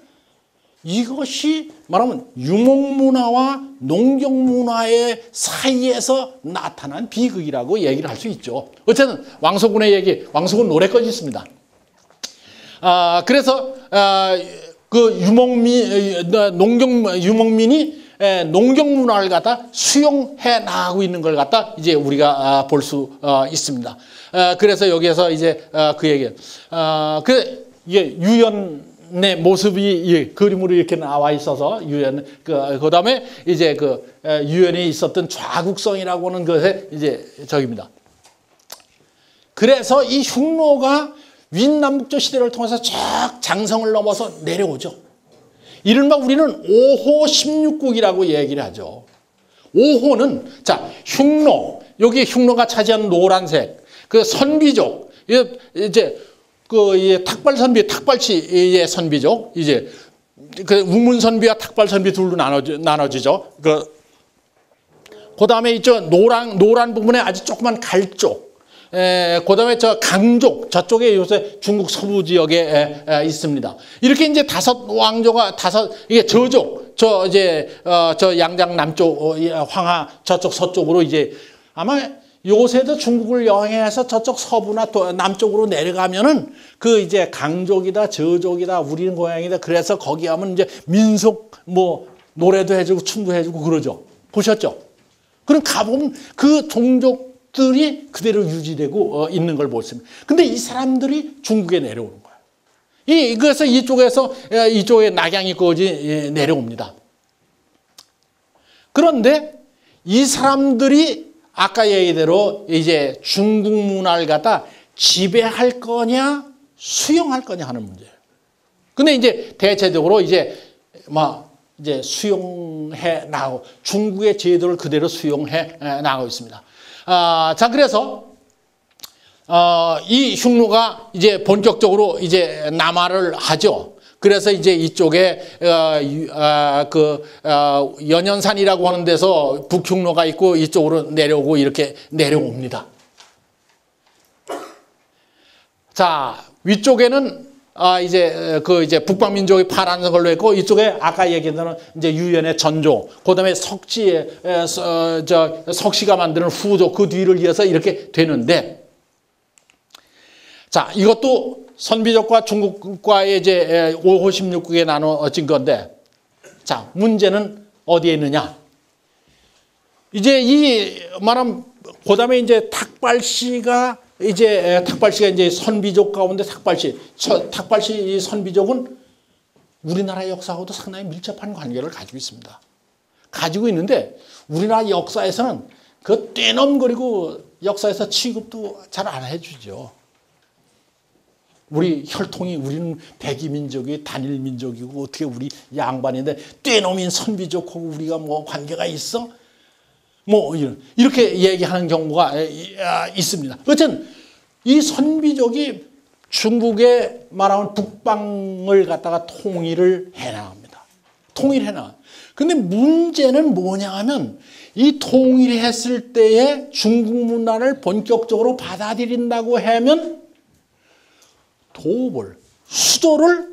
이것이 말하면 유목문화와 농경문화의 사이에서 나타난 비극이라고 얘기를 할 수 있죠. 어쨌든 왕소군의 얘기, 왕소군 노래까지 있습니다. 그래서 그 유목민이 농경문화를 갖다 수용해 나가고 있는 걸 갖다 이제 우리가 볼 수 있습니다. 그래서 여기에서 이제 그 얘기, 이게 유연의 모습이 그림으로 이렇게 나와 있어서 유연, 그다음에 이제 유연에 있었던 좌국성이라고 하는 것에 이제 저기입니다. 그래서 이 흉노가 윈남북조 시대를 통해서 쭉 장성을 넘어서 내려오죠. 이른바 우리는 5호 16국이라고 얘기를 하죠. 5호는 자 흉노, 여기 흉노가 차지하는 노란색, 그 선비족, 이제 그 탁발선비, 탁발치의 선비족, 이제 그 우문선비와 탁발선비 둘로 나눠지죠. 그 다음에 있죠 노란 부분에 아주 조그만 갈족. 그다음에 저 강족, 저쪽에 요새 중국 서부 지역에 있습니다. 이렇게 이제 다섯 왕조가 이게 저족, 저 양장 남쪽, 황하 저쪽 서쪽으로 이제 아마 요새도 중국을 여행해서 저쪽 서부나 남쪽으로 내려가면은 그 이제 강족이다, 저족이다, 우리는 고향이다. 그래서 거기 가면 이제 민속 뭐 노래도 해주고 춤도 해주고 그러죠. 보셨죠? 그럼 가보면 그 종족 들이 그대로 유지되고 있는 걸 보십니다. 근데 이 사람들이 중국에 내려오는 거예요. 그래서 이쪽에 낙양이까지 내려옵니다. 그런데 이 사람들이 아까 얘기대로 이제 중국 문화를 갖다 지배할 거냐 수용할 거냐 하는 문제예요. 근데 이제 대체적으로 이제 수용해 나가고 중국의 제도를 그대로 수용해 나가고 있습니다. 자, 그래서, 이 흉노가 이제 본격적으로 이제 남하를 하죠. 그래서 이제 이쪽에, 연연산이라고 하는 데서 북흉노가 있고 이쪽으로 내려오고 이렇게 내려옵니다. 자, 위쪽에는 이제 북방민족이 파란 걸로 했고 이쪽에 아까 얘기했던 이제 유연의 전조, 그다음에 석씨가 만드는 후조 그 뒤를 이어서 이렇게 되는데, 자 이것도 선비족과 중국과의 이제 5호 16국에 나눠진 건데, 자 문제는 어디에 있느냐? 이제 그다음에 이제 탁발씨가 이제 선비족 가운데 탁발씨 선비족은 우리나라 역사하고도 상당히 밀접한 관계를 가지고 있습니다. 가지고 있는데 우리나라 역사에서는 그 떼넘거리고 역사에서 취급도 잘 안 해주죠. 우리 혈통이 우리는 백이민족이 단일민족이고 어떻게 우리 양반인데 떼놈인 선비족하고 우리가 뭐 관계가 있어? 이렇게 얘기하는 경우가 있습니다. 어쨌든 이 선비족이 중국에 말하면 북방을 갖다가 통일을 해나갑니다. 근데 문제는 뭐냐 하면 이 통일했을 때에 중국 문화를 본격적으로 받아들인다고 하면 수도를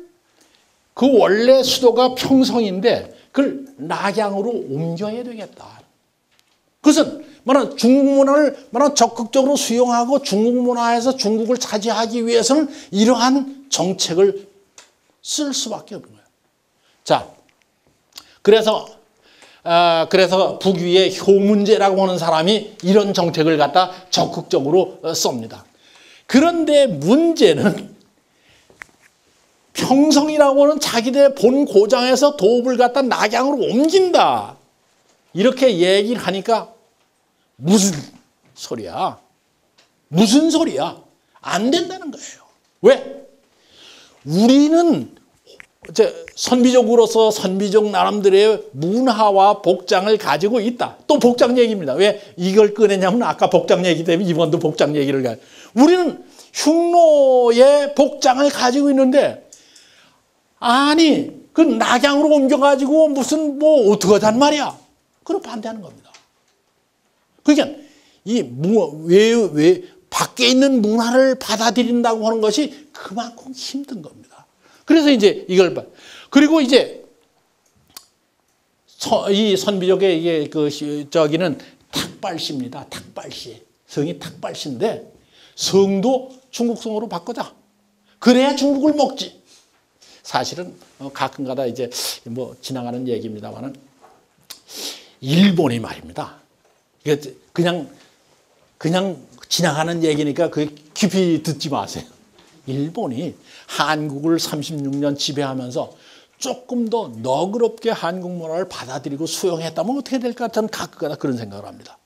그 원래 수도가 평성인데 그걸 낙양으로 옮겨야 되겠다. 그것은 중국 문화를 적극적으로 수용하고 중국 문화에서 중국을 차지하기 위해서는 이러한 정책을 쓸 수밖에 없는 거예요. 자, 그래서 북위의 효문제라고 하는 사람이 이런 정책을 갖다 적극적으로 씁니다. 그런데 문제는 평성이라고 하는 자기들의 본 고장에서 도읍을 갖다 낙양으로 옮긴다. 이렇게 얘기를 하니까 무슨 소리야? 안 된다는 거예요. 왜? 우리는 선비족으로서 선비족 나름대로의 문화와 복장을 가지고 있다. 또 복장 얘기입니다. 왜 이걸 꺼내냐면 아까 복장 얘기 때문에 이번도 복장 얘기를 가요. 우리는 흉노의 복장을 가지고 있는데 아니 그 낙양으로 옮겨가지고 무슨 어떡하잔 말이야. 그걸 반대하는 겁니다. 그러니까 왜 밖에 있는 문화를 받아들인다고 하는 것이 그만큼 힘든 겁니다. 그래서 이제 이걸 봐. 그리고 이제 이 선비족의 이게 저기는 탁발시입니다. 탁발시. 성이 탁발시인데 성도 중국성으로 바꾸자. 그래야 중국을 먹지. 사실은 가끔가다 이제 뭐 지나가는 얘기입니다만은 일본이 말입니다. 그냥 지나가는 얘기니까 그 깊이 듣지 마세요. 일본이 한국을 36년 지배하면서 조금 더 너그럽게 한국 문화를 받아들이고 수용했다면 어떻게 될까? 저는 가끔가다 그런 생각을 합니다.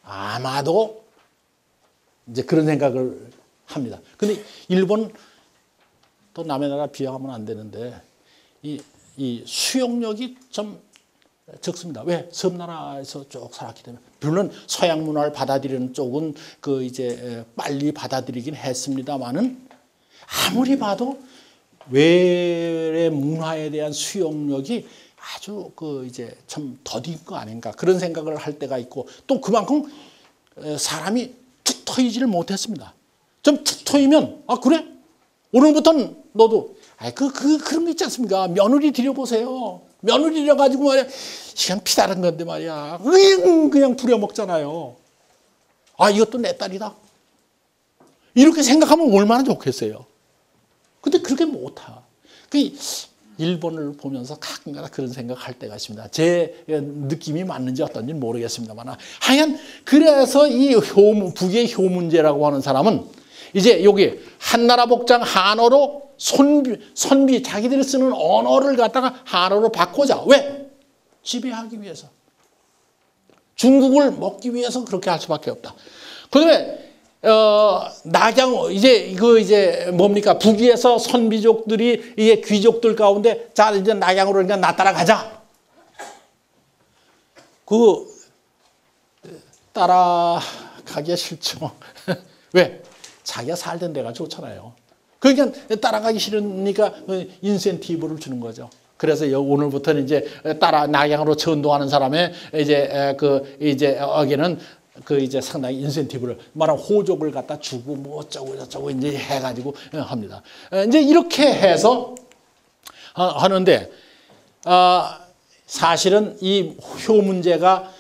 아마도 이제 그런 생각을 합니다. 근데 일본 또 남의 나라 비하하면 안 되는데 이 수용력이 좀 적습니다. 왜? 섬나라에서 쭉 살았기 때문에. 물론 서양 문화를 받아들이는 쪽은 이제 빨리 받아들이긴 했습니다만은 아무리 봐도 외의 문화에 대한 수용력이 아주 이제 참 더딘 거 아닌가 그런 생각을 할 때가 있고 또 그만큼 사람이 툭 트이지를 못했습니다. 좀 툭 트이면 그래? 오늘부터는 너도 그런 거 있지 않습니까? 며느리 들여보세요. 며느리 들여가지고 말이야 시간 피다른 건데 말이야 그냥 부려먹잖아요. 이것도 내 딸이다. 이렇게 생각하면 얼마나 좋겠어요. 근데 그렇게 못하. 일본을 보면서 가끔가다 그런 생각할 때가 있습니다. 제 느낌이 맞는지 어떤지 모르겠습니다만 하여간 그래서 이 북의 효문제라고 하는 사람은 이제 여기 한나라 복장 한어로 선비 자기들이 쓰는 언어를 갖다가 한어로 바꾸자. 왜? 지배하기 위해서. 중국을 먹기 위해서 그렇게 할 수밖에 없다. 그다음에 낙양 이제 뭡니까? 북위에서 선비족들이 이게 귀족들 가운데 자 이제 낙양으로 그러니까 나 따라가자. 따라가기 싫죠. 왜? 자기가 살던 데가 좋잖아요. 그러니까 따라가기 싫으니까 인센티브를 주는 거죠. 그래서 오늘부터는 이제 낙양으로 전도하는 사람의 이제 여기는 이제 상당히 인센티브를 말하면 호족을 갖다 주고 뭐 어쩌고 저쩌고 이제 해가지고 합니다. 이제 이렇게 해서 하는데 사실은 이 효문제가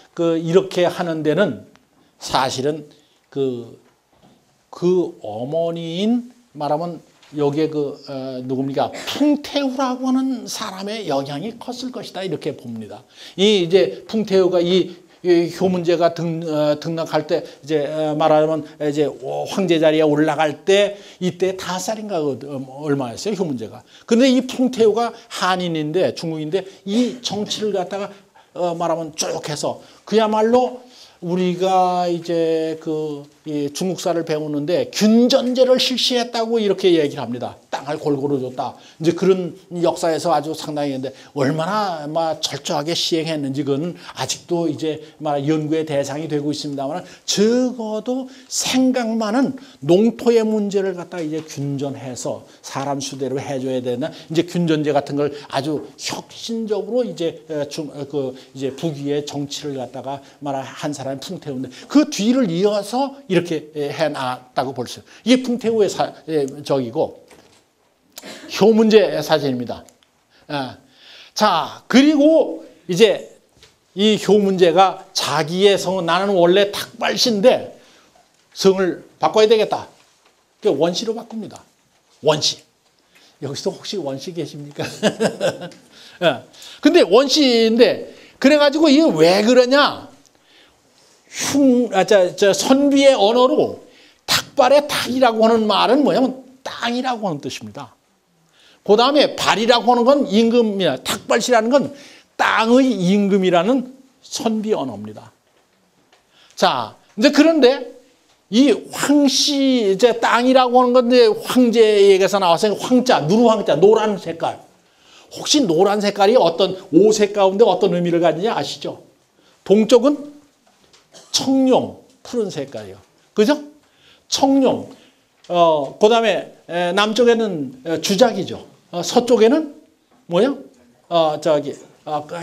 이렇게 하는 데는 사실은 그 어머니인 말하면 여기에 누굽니까? 풍태우라고 하는 사람의 영향이 컸을 것이다 이렇게 봅니다. 이제 풍태우가 이 효문제가 등락할 때 이제 말하면 이제 황제 자리에 올라갈 때 이때 5살인가 얼마였어요 효문제가. 근데 이 풍태우가 한인인데 중국인데 이 정치를 갖다가 말하면 쭉 해서 그야말로 우리가 이제 이 중국사를 배우는데 균전제를 실시했다고 이렇게 얘기를 합니다. 땅을 골고루 줬다. 이제 그런 역사에서 아주 상당히 있는데 얼마나 철저하게 시행했는지 그건 아직도 이제 연구의 대상이 되고 있습니다만 적어도 생각만은 농토의 문제를 갖다 이제 균전해서 사람 수대로 해줘야 되나 이제 균전제 같은 걸 아주 혁신적으로 이제 이제 북위의 정치를 갖다가 한 사람이 풍태우인데 그 뒤를 이어서 이렇게 해놨다고 볼 수 있어요. 이게 풍태우의 적이고 효문제 사진입니다. 자, 그리고 이제 이 효문제가 자기의 성은 나는 원래 탁발시인데 성을 바꿔야 되겠다. 원시로 바꿉니다. 원시. 여기서 혹시 원시 계십니까? 근데 원시인데 그래가지고 이게 왜 그러냐? 선비의 언어로 탁발의 탁이라고 하는 말은 뭐냐면 땅이라고 하는 뜻입니다. 그 다음에 발이라고 하는 건 임금이야. 탁발시라는 건 땅의 임금이라는 선비 언어입니다. 자, 이제 그런데 이 황씨, 이제 땅이라고 하는 건데 황제에게서 나와서 황자, 누르황자, 노란 색깔. 혹시 노란 색깔이 어떤 오색 가운데 어떤 의미를 가지는지 아시죠? 동쪽은 청룡, 푸른 색깔이요. 그죠? 청룡. 그 다음에 남쪽에는 주작이죠. 서쪽에는 뭐요?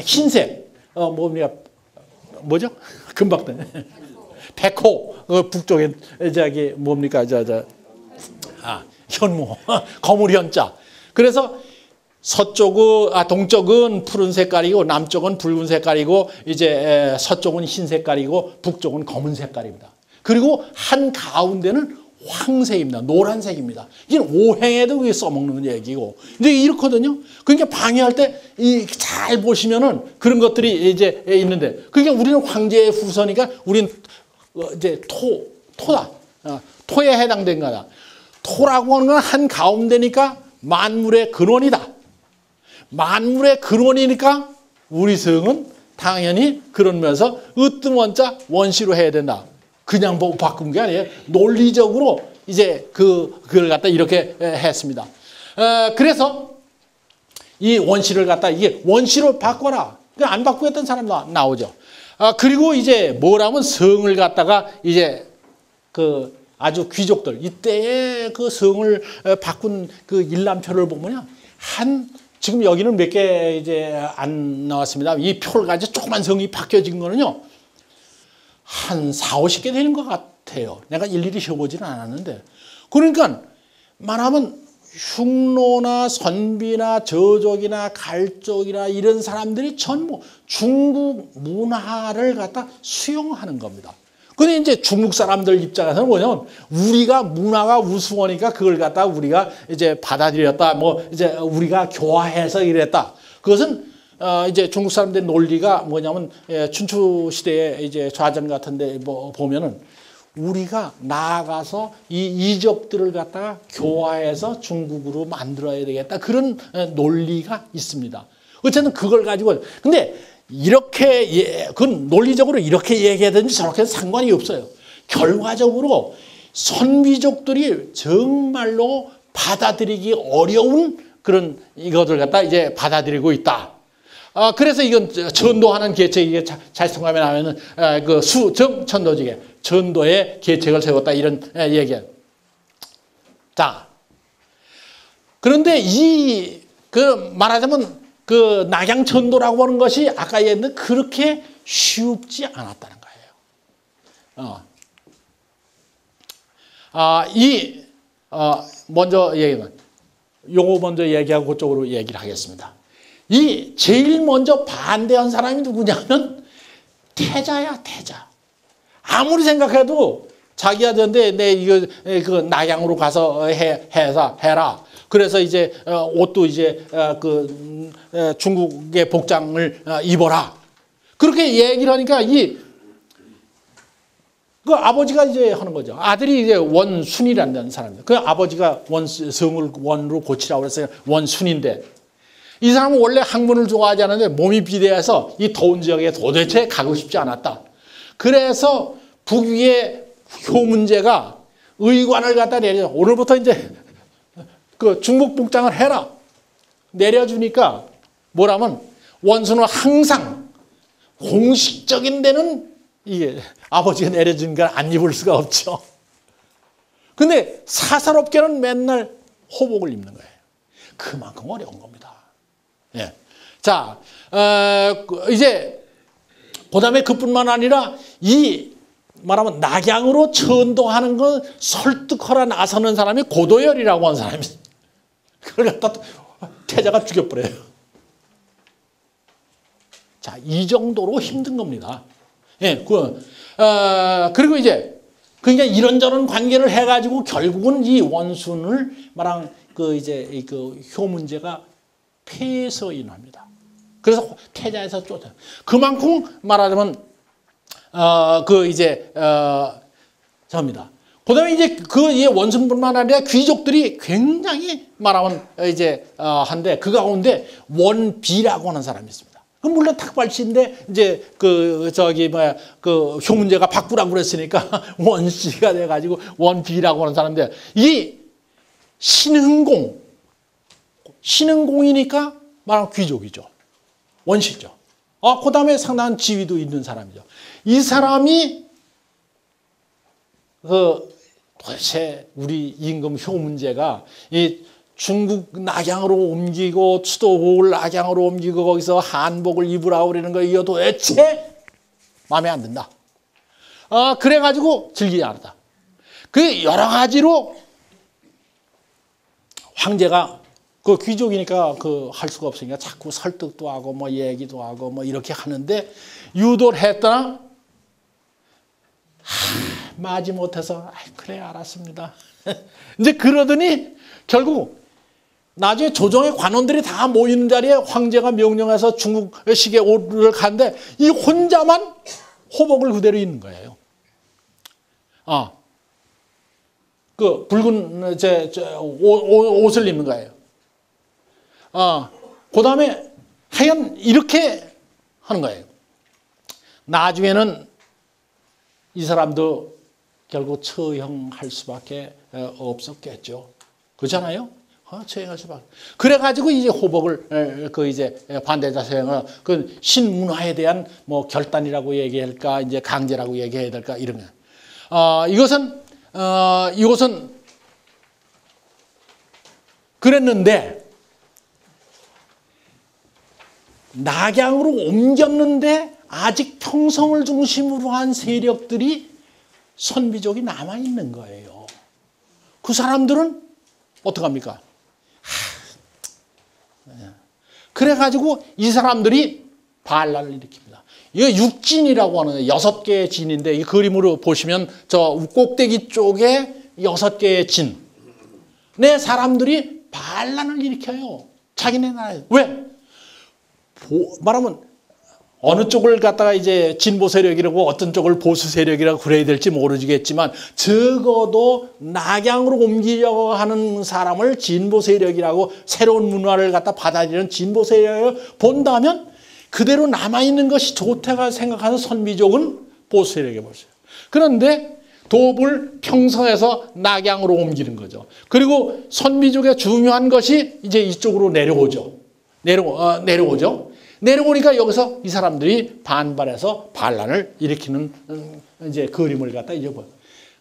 흰색. 뭐죠? 금방 백호, 북쪽에 저기 뭡니까 현무, 거물현자. 그래서 동쪽은 푸른 색깔이고 남쪽은 붉은 색깔이고 이제 서쪽은 흰 색깔이고 북쪽은 검은 색깔입니다. 그리고 한 가운데는 황색입니다. 노란색입니다. 이건 오행에도 써먹는 얘기고. 근데 이렇거든요. 그러니까 방해할 때 잘 보시면은 그런 것들이 이제 있는데, 그러니까 우리는 황제의 후손이니까 우리는 이제 토다. 토에 해당된 거다. 토라고 하는 건 한 가운데니까 만물의 근원이다. 만물의 근원이니까 우리 성은 당연히 그러면서 으뜸원자 원시로 해야 된다. 그냥 보고 바꾼 게 아니에요. 논리적으로 이제 그걸 갖다 이렇게 했습니다. 그래서 이 원시를 갖다 이게 원시로 바꿔라. 안 바꾸겠다는 사람도 나오죠. 그리고 이제 뭐라면 성을 갖다가 이제 아주 귀족들 이때의 그 성을 바꾼 그 일람표를 보면요. 지금 여기는 몇 개 이제 안 나왔습니다. 이 표를 가지고 조그만 성이 바뀌어진 거는요. 한 40, 50개 되는 것 같아요. 내가 일일이 세워보지는 않았는데. 그러니까 말하면 흉노나 선비나 저족이나 갈족이나 이런 사람들이 전부 중국 문화를 갖다 수용하는 겁니다. 근데 이제 중국 사람들 입장에서는 뭐냐면 우리가 문화가 우스우니까 그걸 갖다 우리가 이제 받아들였다. 이제 우리가 교화해서 이랬다. 그것은 이제 중국 사람들의 논리가 뭐냐면 춘추 시대에 이제 좌전 같은데 보면은 우리가 나아가서 이 이적들을 갖다가 교화해서 중국으로 만들어야 되겠다. 그런 논리가 있습니다. 어쨌든 그걸 가지고 근데 이렇게 그건 논리적으로 이렇게 얘기하든지 저렇게 상관이 없어요. 결과적으로 선비족들이 정말로 받아들이기 어려운 그런 이것을 갖다 이제 받아들이고 있다. 그래서 이건 전도하는 계책, 이게 잘성하면 하면은 그 수정 천도직에 전도의 계책을 세웠다 이런 얘기예요. 자, 그런데 말하자면 낙양천도라고 하는 것이 아까 얘기했는데 그렇게 쉽지 않았다는 거예요. 먼저 얘기는 요거 먼저 얘기하고 그쪽으로 얘기를 하겠습니다. 제일 먼저 반대한 사람이 누구냐면 태자야, 태자. 아무리 생각해도 자기한테 내 이거 낙양으로 가서 해라. 그래서 이제 옷도 이제 중국의 복장을 입어라. 그렇게 얘기를 하니까 그 아버지가 이제 하는 거죠. 아들이 이제 원순이라는 사람입니다. 그 아버지가 성을 원으로 고치라고 그랬어요. 원순인데 이 사람은 원래 학문을 좋아하지 않았는데 몸이 비대해서 이 더운 지역에 도대체 가고 싶지 않았다. 그래서 북위의 효문제가 의관을 갖다 내려 오늘부터 이제 그 중국 복장을 해라. 내려주니까 뭐라면 원수는 항상 공식적인 데는 이게 아버지가 내려준 걸 안 입을 수가 없죠. 근데 사사롭게는 맨날 호복을 입는 거예요. 그만큼 어려운 겁니다. 예. 자, 이제 그다음에 그뿐만 아니라 말하면 낙양으로 천도하는 건 설득하라 나서는 사람이 고도열이라고 하는 사람이 그걸 갖다 태자가 죽여버려요. 자, 이 정도로 힘든 겁니다. 예, 그리고 이제 그러니까 이런저런 관계를 해가지고 결국은 이 원순을 말한 이제 효문제가 폐해서 인합니다. 그래서 태자에서 쫓아. 그만큼 말하자면 접니다. 그다음에 이제 이 원순뿐만 아니라 귀족들이 굉장히 말하면 이제 한데 그 가운데 원비라고 하는 사람이 있습니다. 물론 탁발씨인데 이제 효문제가 바꾸라고 그랬으니까 원씨가 돼가지고 원비라고 하는 사람인데 이 신흥공이니까 말하면 귀족이죠. 원시죠. 그다음에 상당한 지위도 있는 사람이죠. 이 사람이 도대체 우리 임금 효문제가 이 중국 낙양으로 옮기고 수도를 낙양으로 옮기고 거기서 한복을 입으라고 그러는 거 이거 도대체 마음에 안 든다. 그래가지고 즐기지 않았다. 그 여러 가지로 황제가 그 귀족이니까 그 할 수가 없으니까 자꾸 설득도 하고 뭐 얘기도 하고 뭐 이렇게 하는데 유도를 했더나 마지 못해서 그래 알았습니다. 이제 그러더니 결국 나중에 조정의 관원들이 다 모이는 자리에 황제가 명령해서 중국식에 오를 가는데 이 혼자만 호복을 그대로 입는 거예요. 그 붉은 옷을 입는 거예요. 그 다음에 하여간 이렇게 하는 거예요. 나중에는 이 사람도 결국 처형할 수밖에 없었겠죠. 그렇잖아요? 처형할 수밖에. 그래가지고 이제 호복을 그 이제 반대자 처형을 그 신문화에 대한 뭐 결단이라고 얘기할까 이제 강제라고 얘기해야 될까 이런 거. 이것은 그랬는데 낙양으로 옮겼는데 아직 평성을 중심으로 한 세력들이 선비족이 남아있는 거예요. 그 사람들은 어떡합니까? 그래가지고 이 사람들이 반란을 일으킵니다. 이거 육진이라고 하는 6개의 진인데 이 그림으로 보시면 저 꼭대기 쪽에 6개의 진. 네, 사람들이 반란을 일으켜요. 자기네 나라에. 왜? 말하면 어느 쪽을 갖다가 이제 진보 세력이라고 어떤 쪽을 보수 세력이라고 그래야 될지 모르겠지만 적어도 낙양으로 옮기려고 하는 사람을 진보 세력이라고 새로운 문화를 갖다 받아들이는 진보 세력을 본다면 그대로 남아있는 것이 좋다고 생각하는 선비족은 보수 세력에 보세요. 그런데 도읍을 평서에서 낙양으로 옮기는 거죠. 그리고 선비족의 중요한 것이 이제 이쪽으로 내려오죠. 내려오죠. 내려오니까 여기서 이 사람들이 반발해서 반란을 일으키는 이제 그림을 갖다 이제 보여.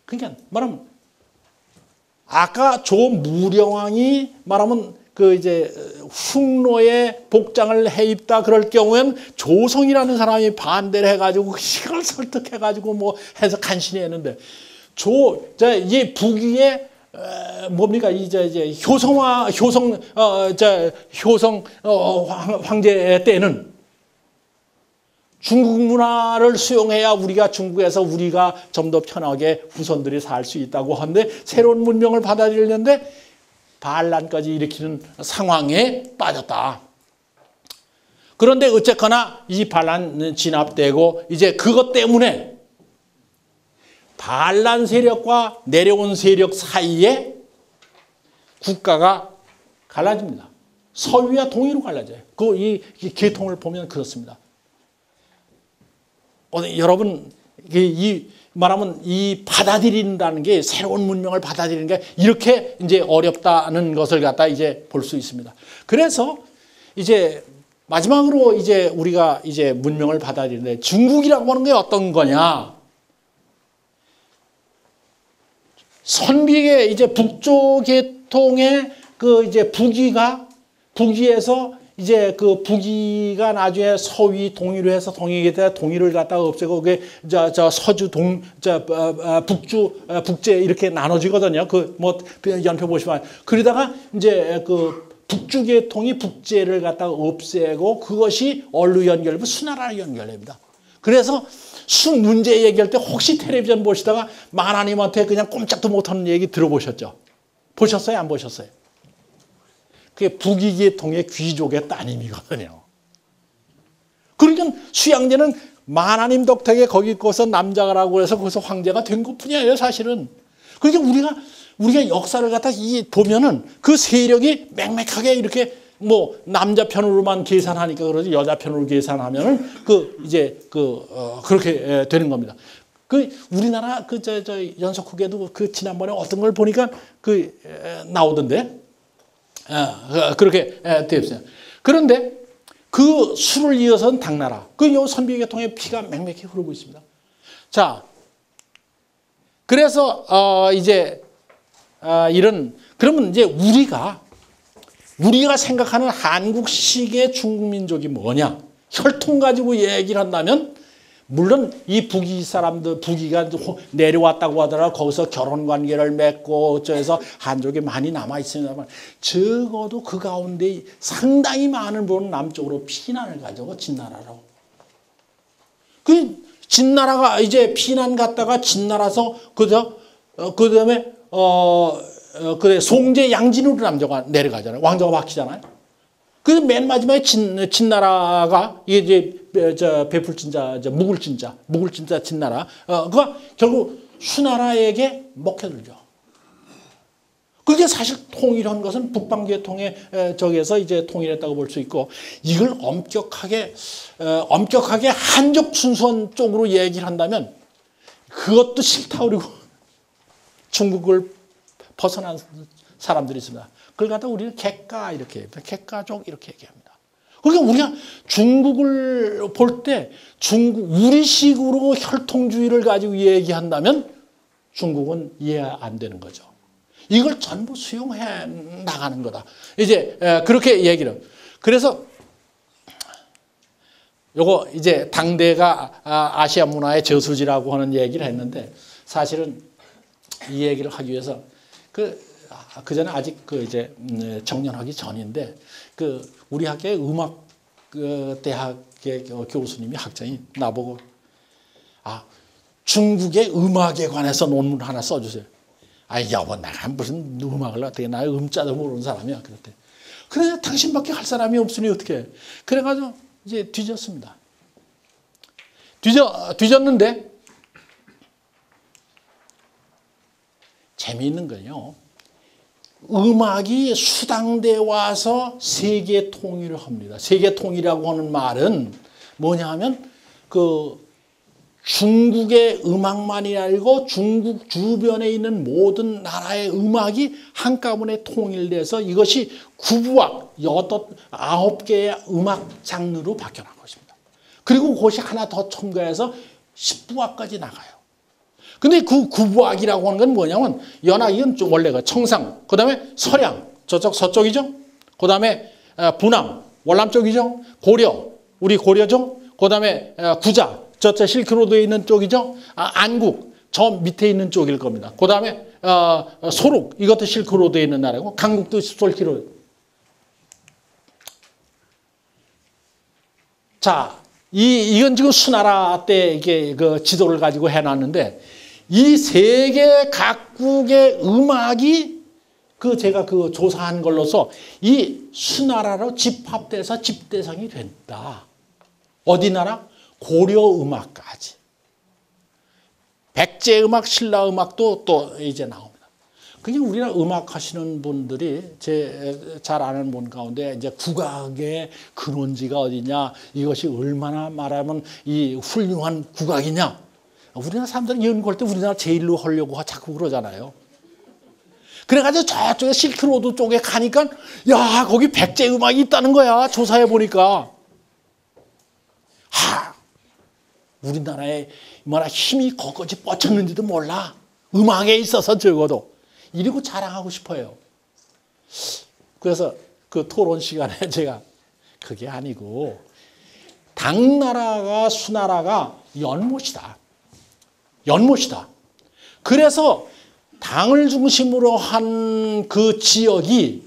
그러니까 말하면 아까 조무령왕이 말하면 그 이제 흉노에 복장을 해입다 그럴 경우엔 조성이라는 사람이 반대를 해가지고 이걸 설득해가지고 뭐 해서 간신히 했는데 이 북위에 뭡니까 이제 효성 황제 때는 중국 문화를 수용해야 우리가 중국에서 우리가 좀 더 편하게 후손들이 살 수 있다고 하는데 새로운 문명을 받아들이는데 반란까지 일으키는 상황에 빠졌다. 그런데 어쨌거나 이 반란 진압되고 이제 그것 때문에 반란 세력과 내려온 세력 사이에 국가가 갈라집니다. 서위와 동위로 갈라져요. 이 계통을 보면 그렇습니다. 여러분 말하면 이 받아들인다는 게 새로운 문명을 받아들이는 게 이렇게 이제 어렵다는 것을 갖다 이제 볼 수 있습니다. 그래서 이제 마지막으로 이제 우리가 이제 문명을 받아들이는데 중국이라고 하는 게 어떤 거냐? 선비의 이제 북조 계통의 그 이제 북위에서 이제 그 북위가 나중에 서위 동위로 해서 동위를 갖다가 없애고 그게 서주 북주 북제 이렇게 나눠지거든요. 그 뭐 연표 보시면 그러다가 이제 그 북주 계통이 북제를 갖다가 없애고 그것이 언루연결부 수나라로 연결됩니다. 그래서 수 문제 얘기할 때 혹시 텔레비전 보시다가 만화님한테 그냥 꼼짝도 못하는 얘기 들어보셨죠? 보셨어요? 안 보셨어요? 그게 북위계통의 귀족의 따님이거든요. 그러니까 수양제는 만화님 덕택에 거기 거기서 남자라고 해서 거기서 황제가 된 것뿐이에요, 사실은. 그러니까 우리가 역사를 갖다 보면은 그 세력이 맹맥하게 이렇게 뭐 남자 편으로만 계산하니까 그러지 여자 편으로 계산하면은 그렇게 되는 겁니다. 그 우리나라 연속국에도 그 지난번에 어떤 걸 보니까 나오던데 그렇게 되었어요. 그런데 그 수를 이어서는 당나라 요 선비계통의 피가 맹맥히 흐르고 있습니다. 자, 그래서 그러면 이제 우리가 생각하는 한국식의 중국민족이 뭐냐? 혈통 가지고 얘기를 한다면 물론 이 북이 사람들, 북이가 내려왔다고 하더라도 거기서 결혼 관계를 맺고 어쩌해서 한족이 많이 남아있습니다만 적어도 그 가운데 상당히 많은 분은 남쪽으로 피난을 가지고 진나라로. 그 진나라가 이제 피난 갔다가 진나라서 그다음에 그래 송제 양진으로 남조가 내려가잖아요. 왕조가 바뀌잖아요. 그래서 맨 마지막에 진나라가 이게 이제 베풀진자, 묵을진자 진나라, 그가 결국 수나라에게 먹혀들죠. 그게 사실 통일한 것은 북방계 통해 저기에서 이제 통일했다고 볼 수 있고, 이걸 엄격하게 한족 순수한 쪽으로 얘기를 한다면 그것도 싫다 그러고 중국을 벗어난 사람들이 있습니다. 그걸 갖다 우리는 객가 이렇게 객가족 이렇게 얘기합니다. 그러니까 우리가 중국을 볼 때 우리식으로 혈통주의를 가지고 얘기한다면 중국은 이해 안 되는 거죠. 이걸 전부 수용해 나가는 거다. 이제 그렇게 얘기를. 그래서 요거 이제 당대가 아시아 문화의 저수지라고 하는 얘기를 했는데, 사실은 이 얘기를 하기 위해서 그 전에 아직 이제 정년하기 전인데 우리 학교의 음악 대학의 교수님이 학장이 나보고 중국의 음악에 관해서 논문 하나 써주세요. 여보, 내가 무슨 음악을 어떻게, 나 음자도 모르는 사람이야. 그랬대. 그래, 당신밖에 할 사람이 없으니 어떻게. 그래가지고 이제 뒤졌습니다. 뒤졌는데 재미있는 건요, 음악이 수당돼 와서 세계 통일을 합니다. 세계 통일이라고 하는 말은 뭐냐 하면 중국의 음악만이 아니고 중국 주변에 있는 모든 나라의 음악이 한꺼번에 통일돼서 이것이 9부악, 9개의 음악 장르로 바뀌어난 것입니다. 그리고 그것이 하나 더 첨가해서 10부악까지 나가요. 근데 그 9부악이라고 하는 건 뭐냐면, 연악은 원래가 청상, 그 다음에 서량, 서쪽이죠? 그 다음에 부남, 월남 쪽이죠? 고려, 우리 고려죠? 그 다음에 구자, 저쪽 실크로드에 있는 쪽이죠? 안국, 저 밑에 있는 쪽일 겁니다. 그 다음에 소록, 이것도 실크로드에 있는 나라고, 강국도 실크로드. 자, 이건 지금 수나라 때 이게 지도를 가지고 해놨는데, 이 세계 각국의 음악이 제가 조사한 걸로서 이 수나라로 집합돼서 집대성이 된다. 어디 나라? 고려 음악까지. 백제 음악, 신라 음악도 또 이제 나옵니다. 그냥 우리나라 음악 하시는 분들이 잘 아는 분 가운데 이제 국악의 근원지가 어디냐, 이것이 얼마나 말하면 이 훌륭한 국악이냐. 우리나라 사람들은 연구할 때 우리나라 제일로 하려고 자꾸 그러잖아요. 그래가지고 저쪽에 실크로드 쪽에 가니까 야, 거기 백제 음악이 있다는 거야. 조사해 보니까. 우리나라에 뭐라 힘이 거기까지 뻗쳤는지도 몰라. 음악에 있어서 적어도. 이러고 자랑하고 싶어요. 그래서 그 토론 시간에 제가 그게 아니고, 당나라가 수나라가 연못이다. 그래서 당을 중심으로 한 그 지역이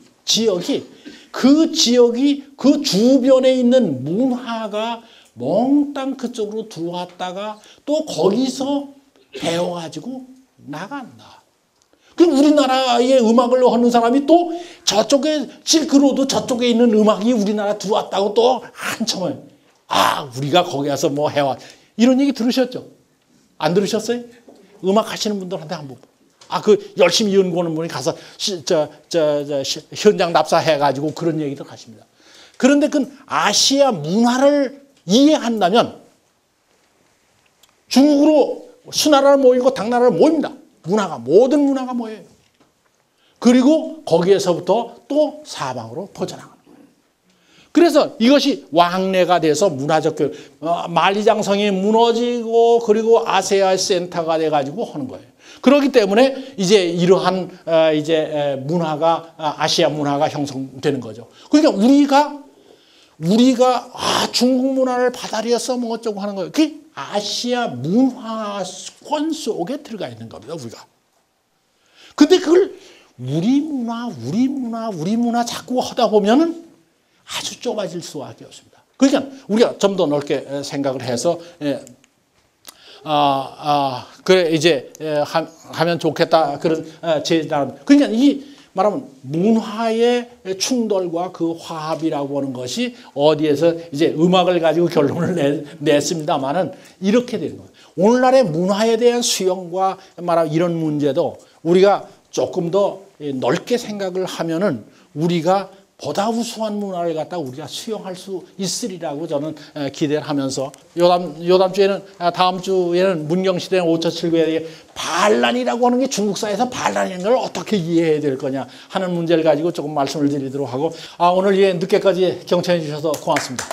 그 주변에 있는 문화가 몽땅 그쪽으로 들어왔다가 또 거기서 배워가지고 나간다. 그럼 우리나라의 음악을 하는 사람이 또 저쪽에 실크로드 저쪽에 있는 음악이 우리나라 들어왔다고 또 한참을 우리가 거기 가서 뭐 해왔, 이런 얘기 들으셨죠? 안 들으셨어요? 음악 하시는 분들한테 한번. 열심히 연구하는 분이 가서 현장 답사해가지고 그런 얘기를 하십니다. 그런데 그 아시아 문화를 이해한다면 중국으로 수나라를 모이고 당나라를 모입니다. 모든 문화가 모여요. 그리고 거기에서부터 또 사방으로 퍼져나가는 거예요. 그래서 이것이 왕래가 돼서 문화적 교육, 만리장성이 무너지고 그리고 아세아 센터가 돼가지고 하는 거예요. 그렇기 때문에 이제 이러한 문화가 아시아 문화가 형성되는 거죠. 그러니까 우리가 중국 문화를 받아들여서 뭐 어쩌고 하는 거예요. 그게 아시아 문화권 속에 들어가 있는 겁니다, 우리가. 근데 그걸 우리 문화 자꾸 하다 보면은 아주 좁아질 수밖에 없습니다. 그러니까 우리가 좀 더 넓게 생각을 해서 그래 이제 하면 좋겠다 그런 제안. 그러니까 이 말하면 문화의 충돌과 그 화합이라고 하는 것이 어디에서 이제 음악을 가지고 결론을 냈습니다만은 이렇게 되는 거예요. 오늘날의 문화에 대한 수용과 말하면 이런 문제도 우리가 조금 더 넓게 생각을 하면은 우리가 보다 우수한 문화를 갖다 우리가 수용할 수 있으리라고 저는 기대를 하면서 요담 주에는 다음 주에는 문경시대의 5,700의 반란이라고 하는 게 중국사에서 반란이라는 걸 어떻게 이해해야 될 거냐 하는 문제를 가지고 조금 말씀을 드리도록 하고 오늘 늦게까지 경청해 주셔서 고맙습니다.